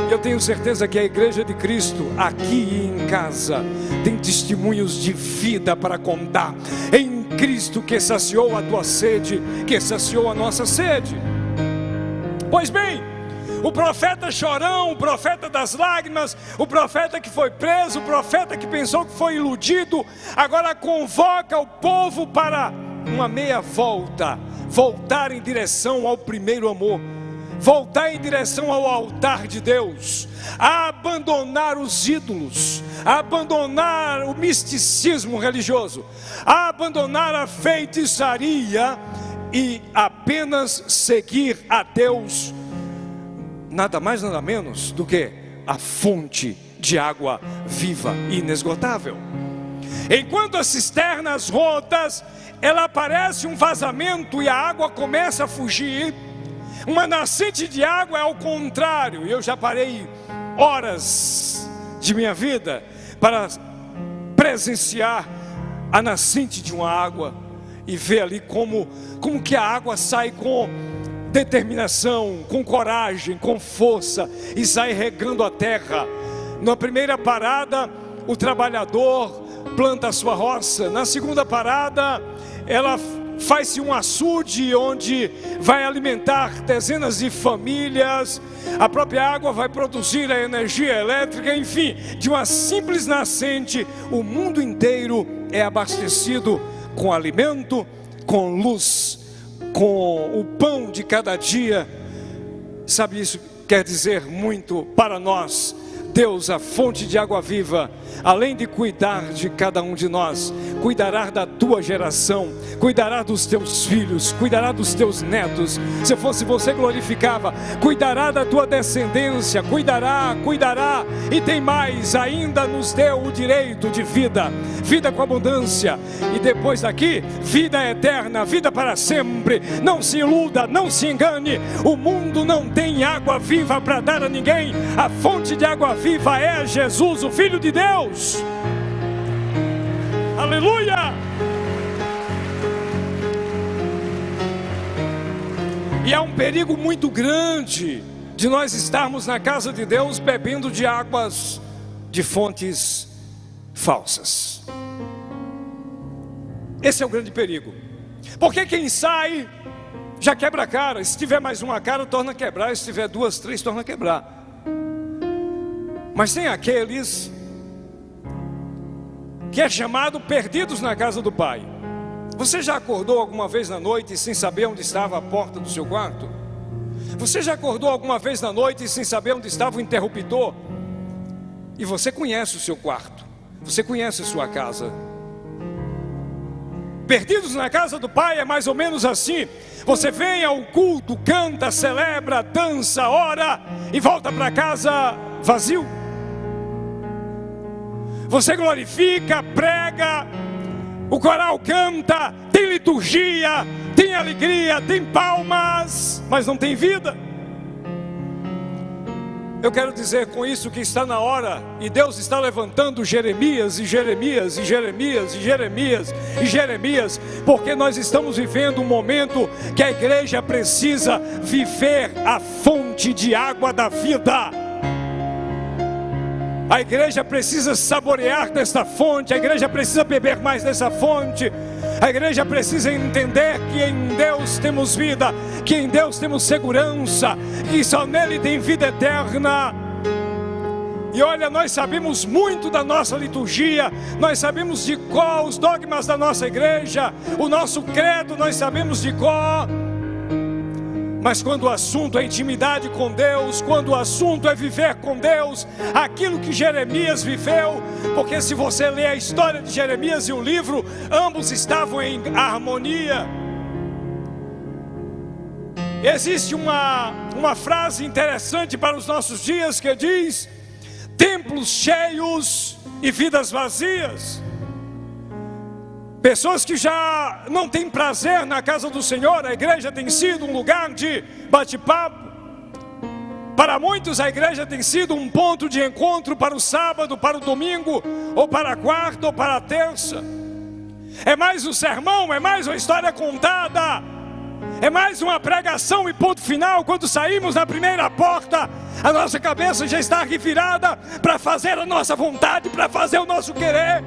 Eu tenho certeza que a igreja de Cristo, aqui e em casa, tem testemunhos de vida para contar. Em Cristo que saciou a tua sede, que saciou a nossa sede. Pois bem, o profeta chorão, o profeta das lágrimas, o profeta que foi preso, o profeta que pensou que foi iludido, agora convoca o povo para uma meia volta, voltar em direção ao primeiro amor, voltar em direção ao altar de Deus, a abandonar os ídolos, a abandonar o misticismo religioso, a abandonar a feitiçaria e apenas seguir a Deus, nada mais nada menos do que a fonte de água viva e inesgotável. Enquanto as cisternas rotas, ela aparece um vazamento e a água começa a fugir. Uma nascente de água é ao contrário. Eu já parei horas de minha vida para presenciar a nascente de uma água e ver ali como que a água sai com determinação, com coragem, com força e sai regando a terra. Na primeira parada, o trabalhador planta a sua roça. Na segunda parada, ela faz-se um açude onde vai alimentar dezenas de famílias. A própria água vai produzir a energia elétrica. Enfim, de uma simples nascente, o mundo inteiro é abastecido com alimento, com luz, com o pão de cada dia. Sabe, isso quer dizer muito para nós. Deus, a fonte de água viva, além de cuidar de cada um de nós, cuidará da tua geração, cuidará dos teus filhos, cuidará dos teus netos. Se fosse você, glorificava. Cuidará da tua descendência, cuidará, e tem mais, ainda nos deu o direito de vida, vida com abundância, e depois daqui, vida eterna, vida para sempre. Não se iluda, não se engane, o mundo não tem água viva para dar a ninguém. A fonte de água viva é Jesus, o Filho de Deus. Aleluia! E há um perigo muito grande de nós estarmos na casa de Deus bebendo de águas de fontes falsas. Esse é o grande perigo, porque quem sai já quebra a cara. Se tiver mais uma cara, torna a quebrar. Se tiver duas, três, torna a quebrar. Mas tem aqueles que é chamado perdidos na casa do Pai. Você já acordou alguma vez na noite sem saber onde estava a porta do seu quarto? Você já acordou alguma vez na noite sem saber onde estava o interruptor? E você conhece o seu quarto, você conhece a sua casa. Perdidos na casa do Pai é mais ou menos assim. Você vem ao culto, canta, celebra, dança, ora e volta para casa vazio. Você glorifica, prega, o coral canta, tem liturgia, tem alegria, tem palmas, mas não tem vida. Eu quero dizer com isso que está na hora, e Deus está levantando Jeremias, e Jeremias, e Jeremias, e Jeremias, e Jeremias, porque nós estamos vivendo um momento que a igreja precisa viver a fonte de água da vida. A igreja precisa saborear desta fonte, a igreja precisa beber mais dessa fonte. A igreja precisa entender que em Deus temos vida, que em Deus temos segurança, que só nele tem vida eterna. E olha, nós sabemos muito da nossa liturgia, nós sabemos de cor os dogmas da nossa igreja, o nosso credo nós sabemos de cor. Mas quando o assunto é intimidade com Deus, quando o assunto é viver com Deus, aquilo que Jeremias viveu, porque se você ler a história de Jeremias e o livro, ambos estavam em harmonia. Existe uma frase interessante para os nossos dias que diz: templos cheios e vidas vazias. Pessoas que já não têm prazer na casa do Senhor. A igreja tem sido um lugar de bate-papo. Para muitos a igreja tem sido um ponto de encontro para o sábado, para o domingo, ou para a quarta, ou para a terça. É mais um sermão, é mais uma história contada, é mais uma pregação e ponto final. Quando saímos na primeira porta, a nossa cabeça já está revirada para fazer a nossa vontade, para fazer o nosso querer.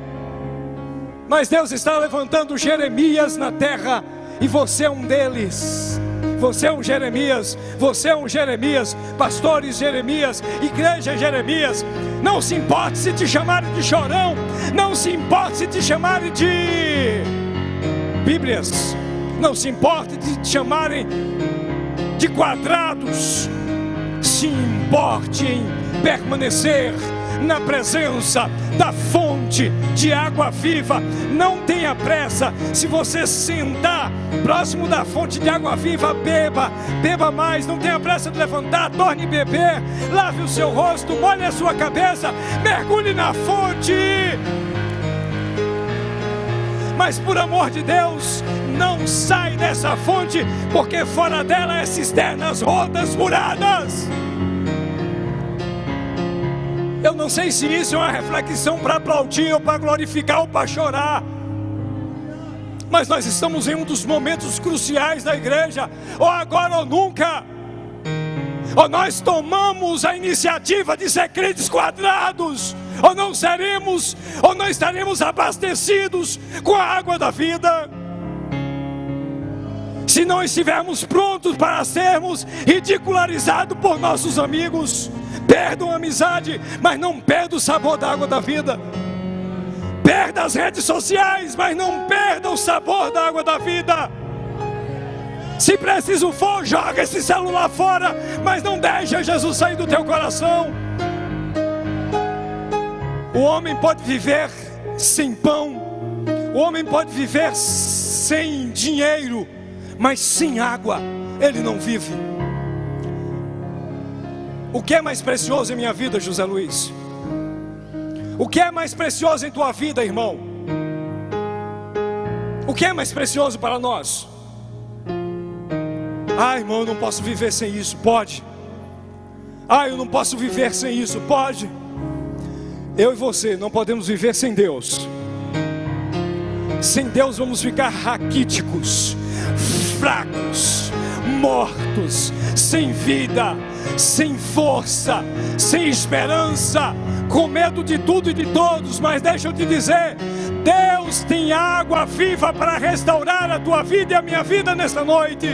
Mas Deus está levantando Jeremias na terra, e você é um deles. Você é um Jeremias, você é um Jeremias, pastores Jeremias, igreja Jeremias. Não se importe se te chamarem de chorão, não se importe se te chamarem de Bíblias, não se importe de te chamarem de quadrados. Se importe em permanecer na presença da fonte de água viva. Não tenha pressa. Se você sentar próximo da fonte de água viva, beba mais. Não tenha pressa de levantar, torne a beber. Lave o seu rosto, molhe a sua cabeça, mergulhe na fonte. Mas por amor de Deus, não sai dessa fonte, porque fora dela é cisternas rotas, furadas. Eu não sei se isso é uma reflexão para aplaudir, ou para glorificar, ou para chorar. Mas nós estamos em um dos momentos cruciais da igreja. Ou agora ou nunca. Ou nós tomamos a iniciativa de ser crentes quadrados, ou não seremos, ou não estaremos abastecidos com a água da vida. Se não estivermos prontos para sermos ridicularizados por nossos amigos, perdam a amizade, mas não perda o sabor da água da vida. Perda as redes sociais, mas não perda o sabor da água da vida. Se preciso for, joga esse celular fora, mas não deixa Jesus sair do teu coração. O homem pode viver sem pão, o homem pode viver sem dinheiro, mas sem água ele não vive. O que é mais precioso em minha vida, José Luiz? O que é mais precioso em tua vida, irmão? O que é mais precioso para nós? Ah, irmão, eu não posso viver sem isso. Pode. Ah, eu não posso viver sem isso. Pode. Eu e você não podemos viver sem Deus. Sem Deus vamos ficar raquíticos, fracos, mortos, sem vida, sem força, sem esperança, com medo de tudo e de todos. Mas deixa eu te dizer, Deus tem água viva para restaurar a tua vida e a minha vida nesta noite.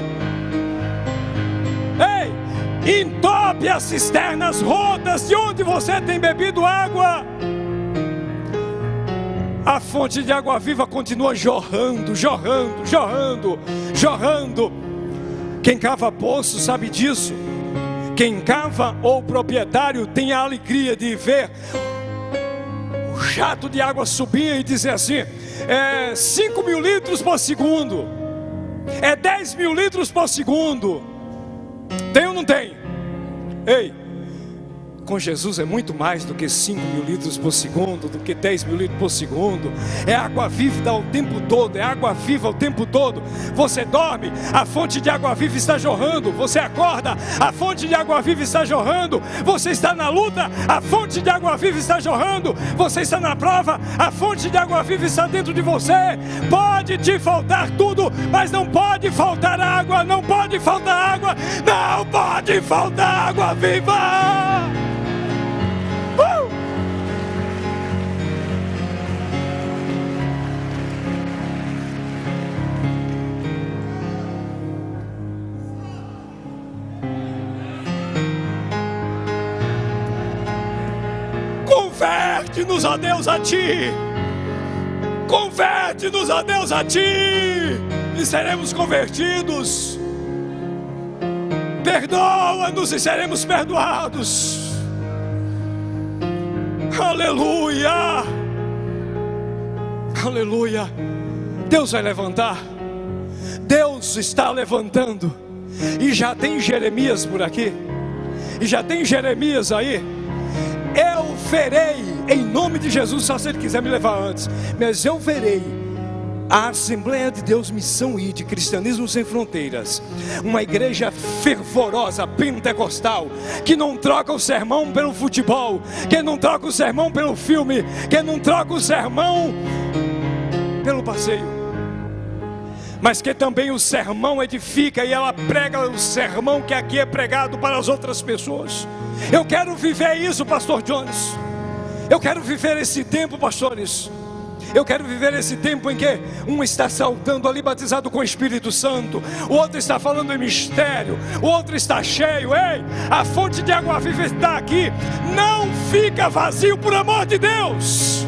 Ei, entope as cisternas rotas de onde você tem bebido água. A fonte de água viva continua jorrando, jorrando, jorrando, jorrando. Quem cava poço sabe disso. Quem cava ou proprietário tem a alegria de ver jato de água subia e dizia assim: 5.000 litros por segundo, 10.000 litros por segundo. Tem ou não tem? Ei, com Jesus é muito mais do que 5.000 litros por segundo, do que 10.000 litros por segundo. É água viva o tempo todo, é água viva o tempo todo. Você dorme, a fonte de água viva está jorrando. Você acorda, a fonte de água viva está jorrando. Você está na luta, a fonte de água viva está jorrando. Você está na prova, a fonte de água viva está dentro de você. Pode te faltar tudo, mas não pode faltar água. Não pode faltar água, não pode faltar água viva. Converte-nos, ó Deus, a Ti. Converte-nos, ó Deus, a Ti, e seremos convertidos. Perdoa-nos e seremos perdoados. Aleluia, aleluia. Deus vai levantar. Deus está levantando. E já tem Jeremias por aqui. E já tem Jeremias aí. Eu verei, em nome de Jesus, só se Ele quiser me levar antes, mas eu verei a Assembleia de Deus Missão I, de Cristianismo Sem Fronteiras, uma igreja fervorosa, pentecostal, que não troca o sermão pelo futebol, que não troca o sermão pelo filme, que não troca o sermão pelo passeio, mas que também o sermão edifica e ela prega o sermão que aqui é pregado para as outras pessoas. Eu quero viver isso, pastor Jones. Eu quero viver esse tempo, pastores. Eu quero viver esse tempo em que um está saltando ali batizado com o Espírito Santo, o outro está falando em mistério, o outro está cheio. Ei, a fonte de água viva está aqui. Não fica vazio, por amor de Deus.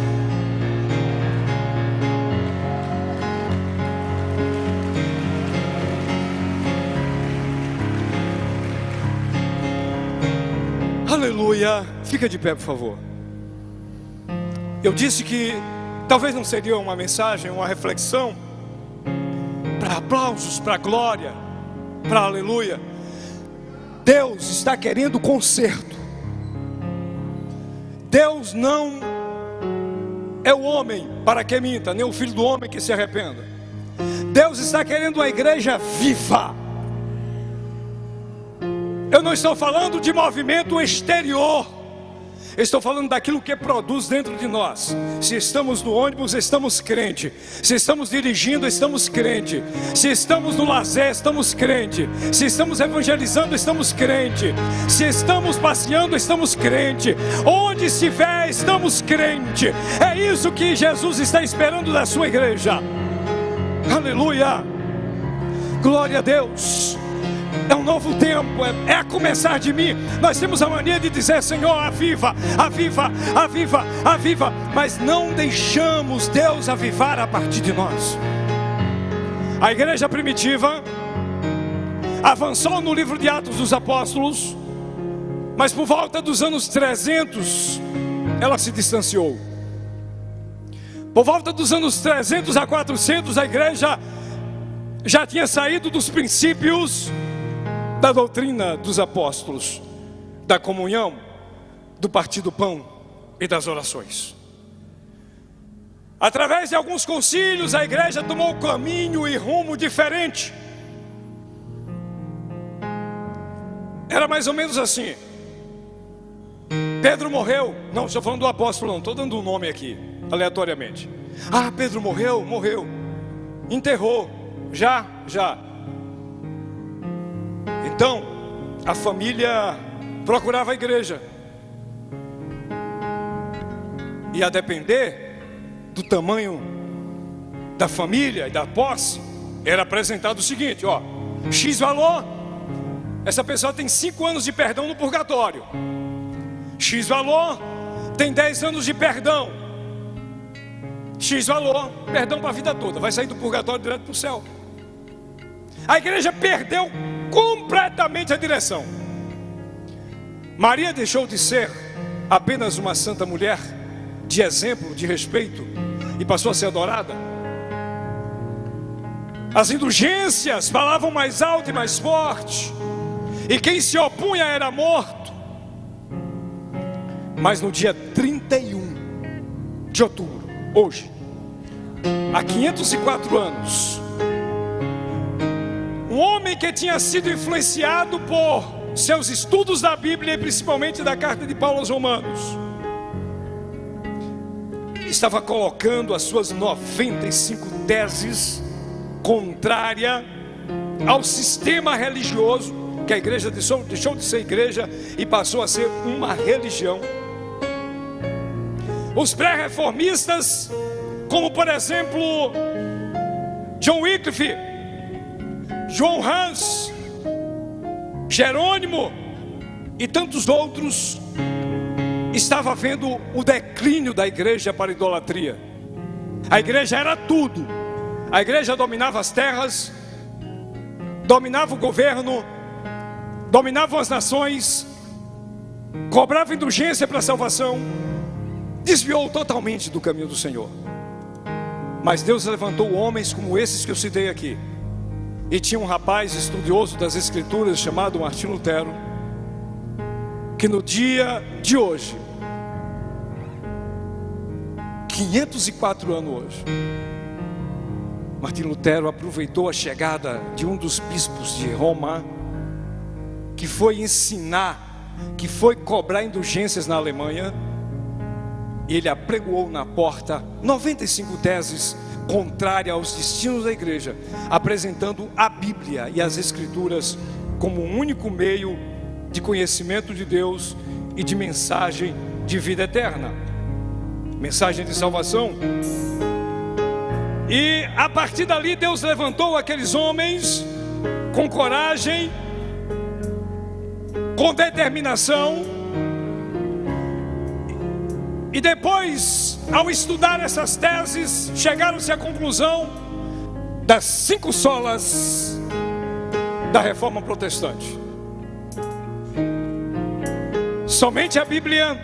Aleluia. Fica de pé, por favor. Eu disse que talvez não seria uma mensagem, uma reflexão para aplausos, para glória, para aleluia. Deus está querendo conserto. Deus não é o homem para que minta, nem o filho do homem que se arrependa. Deus está querendo uma igreja viva. Eu não estou falando de movimento exterior, estou falando daquilo que produz dentro de nós. Se estamos no ônibus, estamos crente. Se estamos dirigindo, estamos crente. Se estamos no lazer, estamos crente. Se estamos evangelizando, estamos crente. Se estamos passeando, estamos crente. Onde estiver, estamos crente. É isso que Jesus está esperando da sua igreja. Aleluia. Glória a Deus. É um novo tempo, é a começar de mim. Nós temos a mania de dizer: Senhor, aviva, aviva, aviva, aviva. Mas não deixamos Deus avivar a partir de nós. A igreja primitiva avançou no livro de Atos dos Apóstolos, mas por volta dos anos 300 ela se distanciou. Por volta dos anos 300 a 400 a igreja já tinha saído dos princípios da doutrina dos apóstolos, da comunhão, do partir do pão e das orações. Através de alguns concílios, a igreja tomou caminho e rumo diferente. Era mais ou menos assim: Pedro morreu. Não, estou falando do apóstolo, não, estou dando um nome aqui, aleatoriamente. Ah, Pedro morreu, morreu. Enterrou, já. Então, a família procurava a igreja. E a depender do tamanho da família e da posse, era apresentado o seguinte: ó, X valor, essa pessoa tem 5 anos de perdão no purgatório. X valor, tem 10 anos de perdão. X valor, perdão para a vida toda, vai sair do purgatório direto para o céu. A igreja perdeu completamente a direção. Maria deixou de ser apenas uma santa mulher de exemplo, de respeito, e passou a ser adorada. As indulgências falavam mais alto e mais forte, e quem se opunha era morto. Mas no dia 31 de outubro, hoje, há 504 anos, um homem que tinha sido influenciado por seus estudos da Bíblia, e principalmente da carta de Paulo aos Romanos, estava colocando as suas 95 teses contrária ao sistema religioso, que a igreja deixou de ser igreja e passou a ser uma religião. Os pré-reformistas, como por exemplo John Wycliffe, João Hans, Jerônimo e tantos outros, estava vendo o declínio da igreja para a idolatria. A igreja era tudo. A igreja dominava as terras, dominava o governo, dominava as nações, cobrava indulgência para a salvação, desviou totalmente do caminho do Senhor. Mas Deus levantou homens como esses que eu citei aqui. E tinha um rapaz estudioso das Escrituras chamado Martinho Lutero, que no dia de hoje, 504 anos hoje, Martinho Lutero aproveitou a chegada de um dos bispos de Roma, que foi ensinar, que foi cobrar indulgências na Alemanha, e ele apregoou na porta 95 teses contrárias aos destinos da igreja, apresentando a Bíblia e as Escrituras como um único meio de conhecimento de Deus e de mensagem de vida eterna, mensagem de salvação. E a partir dali Deus levantou aqueles homens com coragem, com determinação, e depois, ao estudar essas teses, chegaram-se à conclusão das 5 solas da Reforma Protestante. Somente a Bíblia,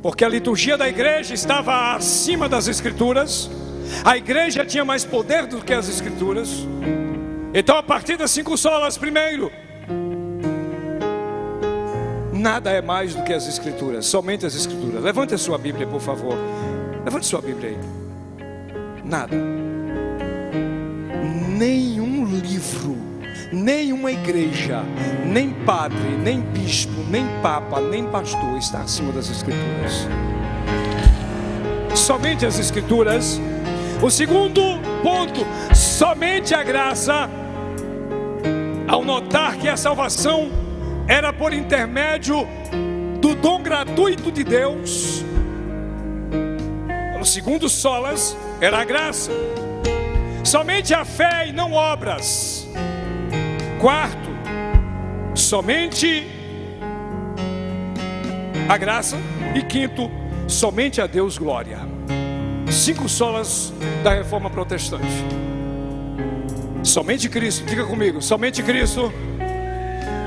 porque a liturgia da igreja estava acima das Escrituras, a igreja tinha mais poder do que as Escrituras. Então, a partir das 5 solas, primeiro, nada é mais do que as Escrituras, somente as Escrituras. Levante a sua Bíblia, por favor. Levante a sua Bíblia aí. Nada. Nenhum livro, nenhuma igreja, nem padre, nem bispo, nem papa, nem pastor está acima das Escrituras. Somente as Escrituras. O segundo ponto, somente a graça. Ao notar que a salvação era por intermédio do dom gratuito de Deus, o segundo solas era a graça. Somente a fé e não obras. Quarto, somente a graça. E quinto, somente a Deus glória. 5 solas da Reforma Protestante. Somente Cristo, diga comigo, somente Cristo,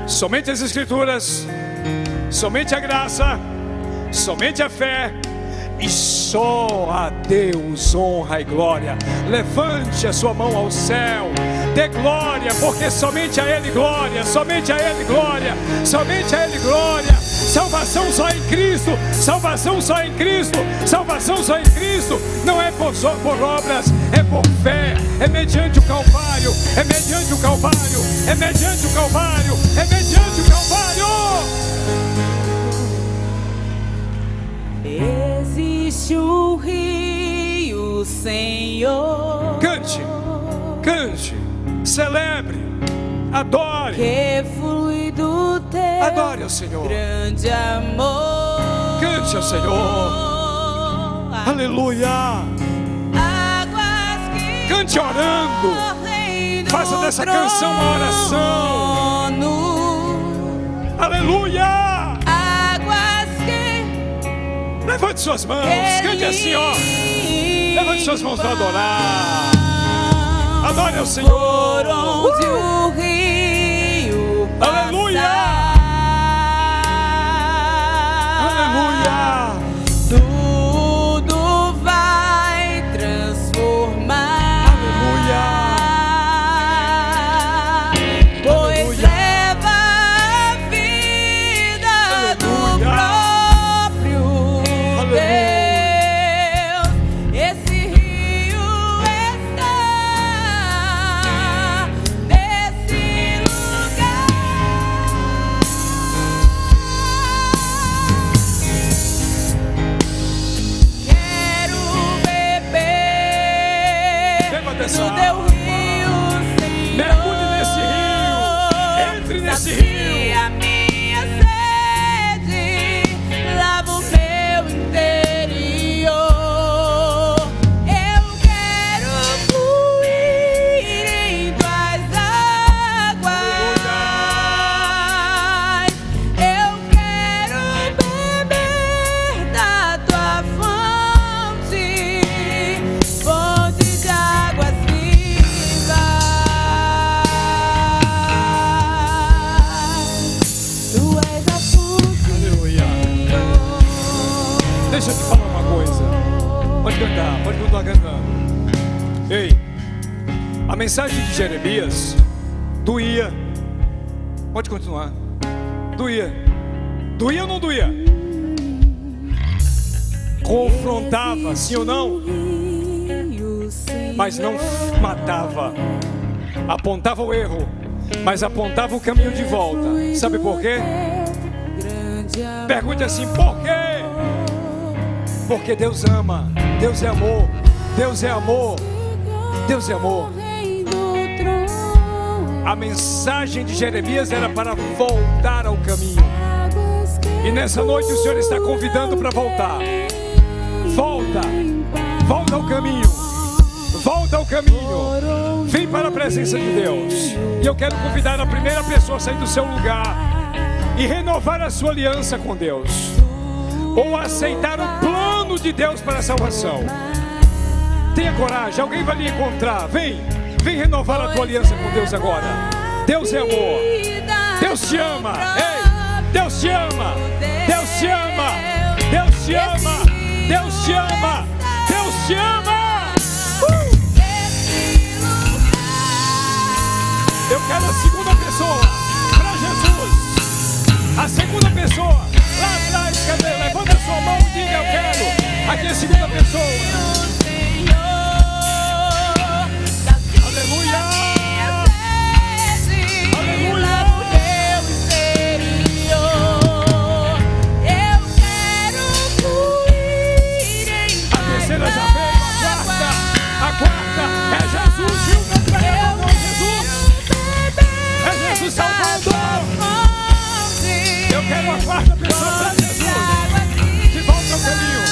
somente as Escrituras, somente a graça, somente a fé, e só a Deus honra e glória. Levante a sua mão ao céu, dê glória, porque somente a Ele glória, somente a Ele glória, somente a Ele glória. Salvação só em Cristo, salvação só em Cristo, salvação só em Cristo. Não é por obras, é por fé, é mediante o Calvário, é mediante o Calvário, é mediante o Calvário, é mediante o Calvário. Existe um rio, Senhor. Cante, cante, celebre, adore. Que flui do teu Adore ao Senhor. grande amor. Cante ao Senhor. Aleluia. Águas que Cante orando. correm do Faça dessa canção uma oração. trono. Aleluia. Águas que Levante suas mãos. Cante assim, ó. Levante suas mãos para adorar. Adore ao Senhor. Por onde o rio Aleluia. passar. Aleluia. dessa do água. teu rio, Senhor. Mergulhe nesse rio. Entre nesse rio. Sacia minha sede, lava o meu interior. Eu quero fluir em tuas águas. Eu quero beber da tua fonte, fonte de águas vivas. Tu és a fonte. Aleluia. Deixa eu te falar uma coisa. Pode cantar, pode continuar cantando. Ei, a mensagem de Jeremias doía. Pode continuar. Doía. Doía ou não doía? Confrontava, sim ou não? Mas não matava. Apontava o erro, mas apontava o caminho de volta. Sabe por quê? Pergunte assim, por quê? Porque Deus ama, Deus é amor, Deus é amor, Deus é amor. A mensagem de Jeremias era para voltar ao caminho. E nessa noite o Senhor está convidando para voltar. Volta, volta ao caminho, volta ao caminho. Vem para a presença de Deus. E eu quero convidar a primeira pessoa a sair do seu lugar e renovar a sua aliança com Deus, ou aceitar o plano de Deus para a salvação. Tenha coragem, alguém vai lhe encontrar. Vem renovar a tua aliança com Deus agora. Deus é amor, Deus te ama. Ei, Deus te ama, Deus te ama, Deus te ama, Deus te ama, Deus te ama. Eu quero a segunda pessoa para Jesus. A segunda pessoa lá atrás, cadê? Levanta a sua mão e diga: eu quero. Aqui é a segunda pessoa. Aleluia. Aleluia. A terceira já veio, a quarta é Jesus, viu? Não pega não, Jesus. É Jesus Salvador. Eu quero a quarta pessoa para Jesus. De volta ao caminho.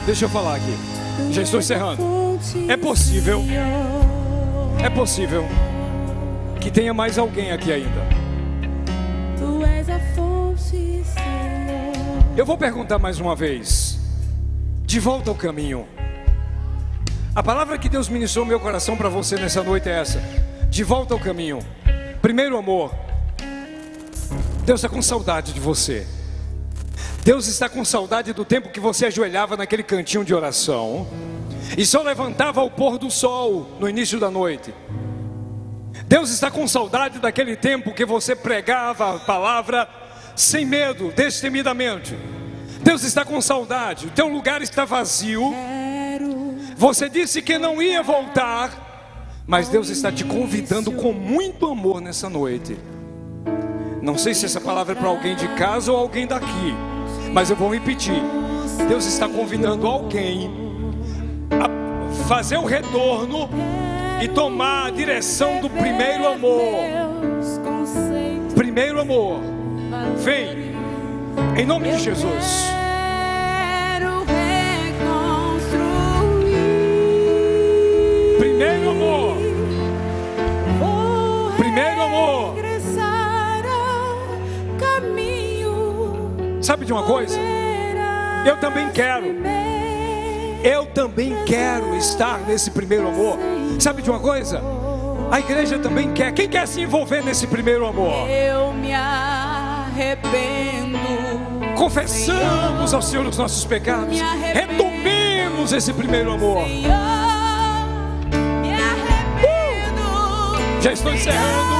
Deixa eu falar aqui. Já estou encerrando. É possível que tenha mais alguém aqui ainda. Eu vou perguntar mais uma vez. De volta ao caminho. A palavra que Deus ministrou no meu coração para você nessa noite é essa: de volta ao caminho. Primeiro amor. Deus está com saudade de você. Deus está com saudade do tempo que você ajoelhava naquele cantinho de oração e só levantava ao pôr do sol no início da noite. Deus está com saudade daquele tempo que você pregava a palavra sem medo, destemidamente. Deus está com saudade. O teu lugar está vazio. Você disse que não ia voltar, mas Deus está te convidando com muito amor nessa noite. Não sei se essa palavra é para alguém de casa ou alguém daqui, mas eu vou repetir. Deus está convidando alguém a fazer o retorno e tomar a direção do primeiro amor. Primeiro amor. Vem, em nome de Jesus. Primeiro amor. Primeiro amor. Sabe de uma coisa? Eu também quero estar nesse primeiro amor. Sabe de uma coisa? A igreja também quer. Quem quer se envolver nesse primeiro amor? Eu me arrependo. Confessamos ao Senhor os nossos pecados. Retomemos esse primeiro amor. Senhor, me arrependo. Já estou encerrando.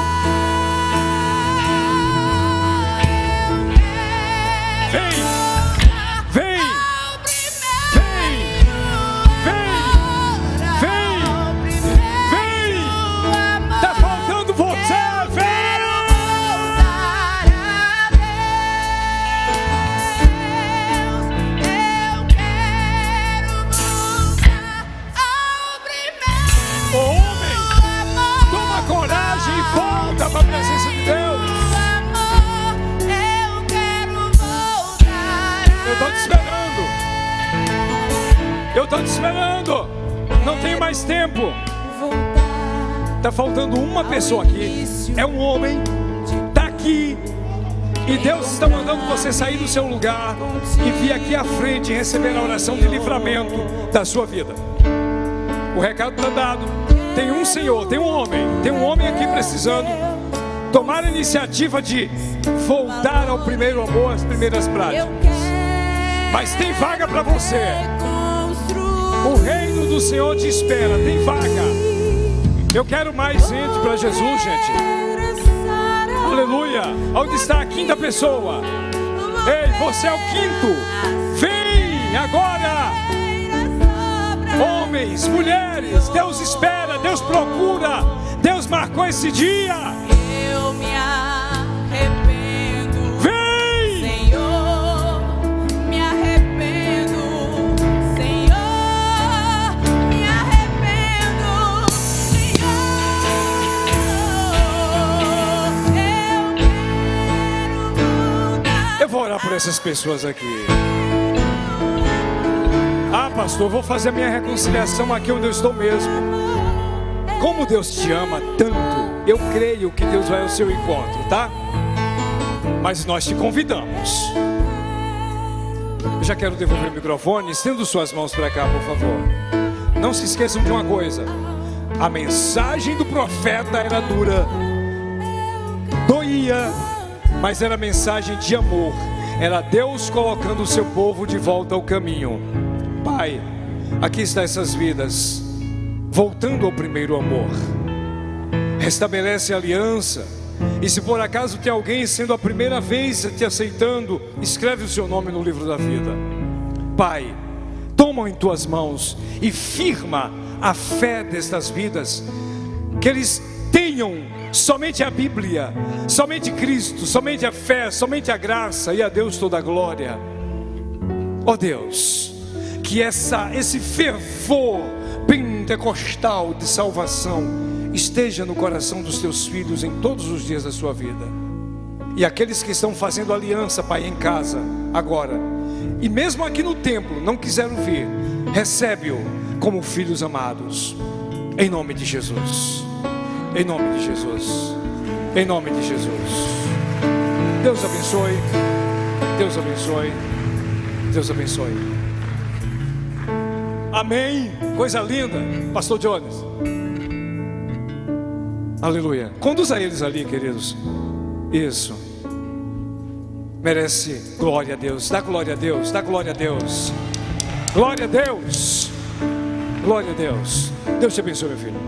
Eu estou te esperando. Não tenho mais tempo. Está faltando uma pessoa aqui. É um homem. Está aqui. E Deus está mandando você sair do seu lugar e vir aqui à frente e receber a oração de livramento da sua vida. O recado está dado. Tem um Senhor, tem um homem aqui precisando tomar a iniciativa de voltar ao primeiro amor, às primeiras práticas. Mas tem vaga para você. O reino do Senhor te espera, tem vaga. Eu quero mais gente para Jesus, gente. Aleluia. Onde está a quinta pessoa? Ei, você é o quinto. Vem agora. Homens, mulheres, Deus espera, Deus procura. Deus marcou esse dia. Eu me arrependo. Vem! Senhor, me arrependo. Senhor, me arrependo. Senhor, eu quero voltar. Eu vou orar por essas pessoas aqui. Ah, pastor, vou fazer a minha reconciliação aqui onde eu estou mesmo. Como Deus te ama tanto, eu creio que Deus vai ao seu encontro, tá? Mas nós te convidamos. Eu já quero devolver o microfone. Estenda suas mãos para cá, por favor. Não se esqueçam de uma coisa: a mensagem do profeta era dura, doía, mas era mensagem de amor. Era Deus colocando o seu povo de volta ao caminho. Pai, aqui estão essas vidas voltando ao primeiro amor. Restabelece a aliança. E se por acaso tem alguém sendo a primeira vez te aceitando, escreve o seu nome no livro da vida. Pai, toma em tuas mãos e firma a fé destas vidas, que eles tenham somente a Bíblia, somente Cristo, somente a fé, somente a graça, e a Deus toda a glória. Ó Deus, que esse fervor pentecostal de salvação esteja no coração dos teus filhos em todos os dias da sua vida. E aqueles que estão fazendo aliança, Pai, em casa, agora, e mesmo aqui no templo, não quiseram vir, recebe-o como filhos amados, em nome de Jesus, em nome de Jesus, em nome de Jesus. Deus abençoe, Deus abençoe, Deus abençoe. Amém. Coisa linda, pastor Jones. Aleluia. Conduza eles ali, queridos. Isso. Merece glória a Deus. Dá glória a Deus. Dá glória a Deus. Glória a Deus. Glória a Deus. Deus te abençoe, meu filho.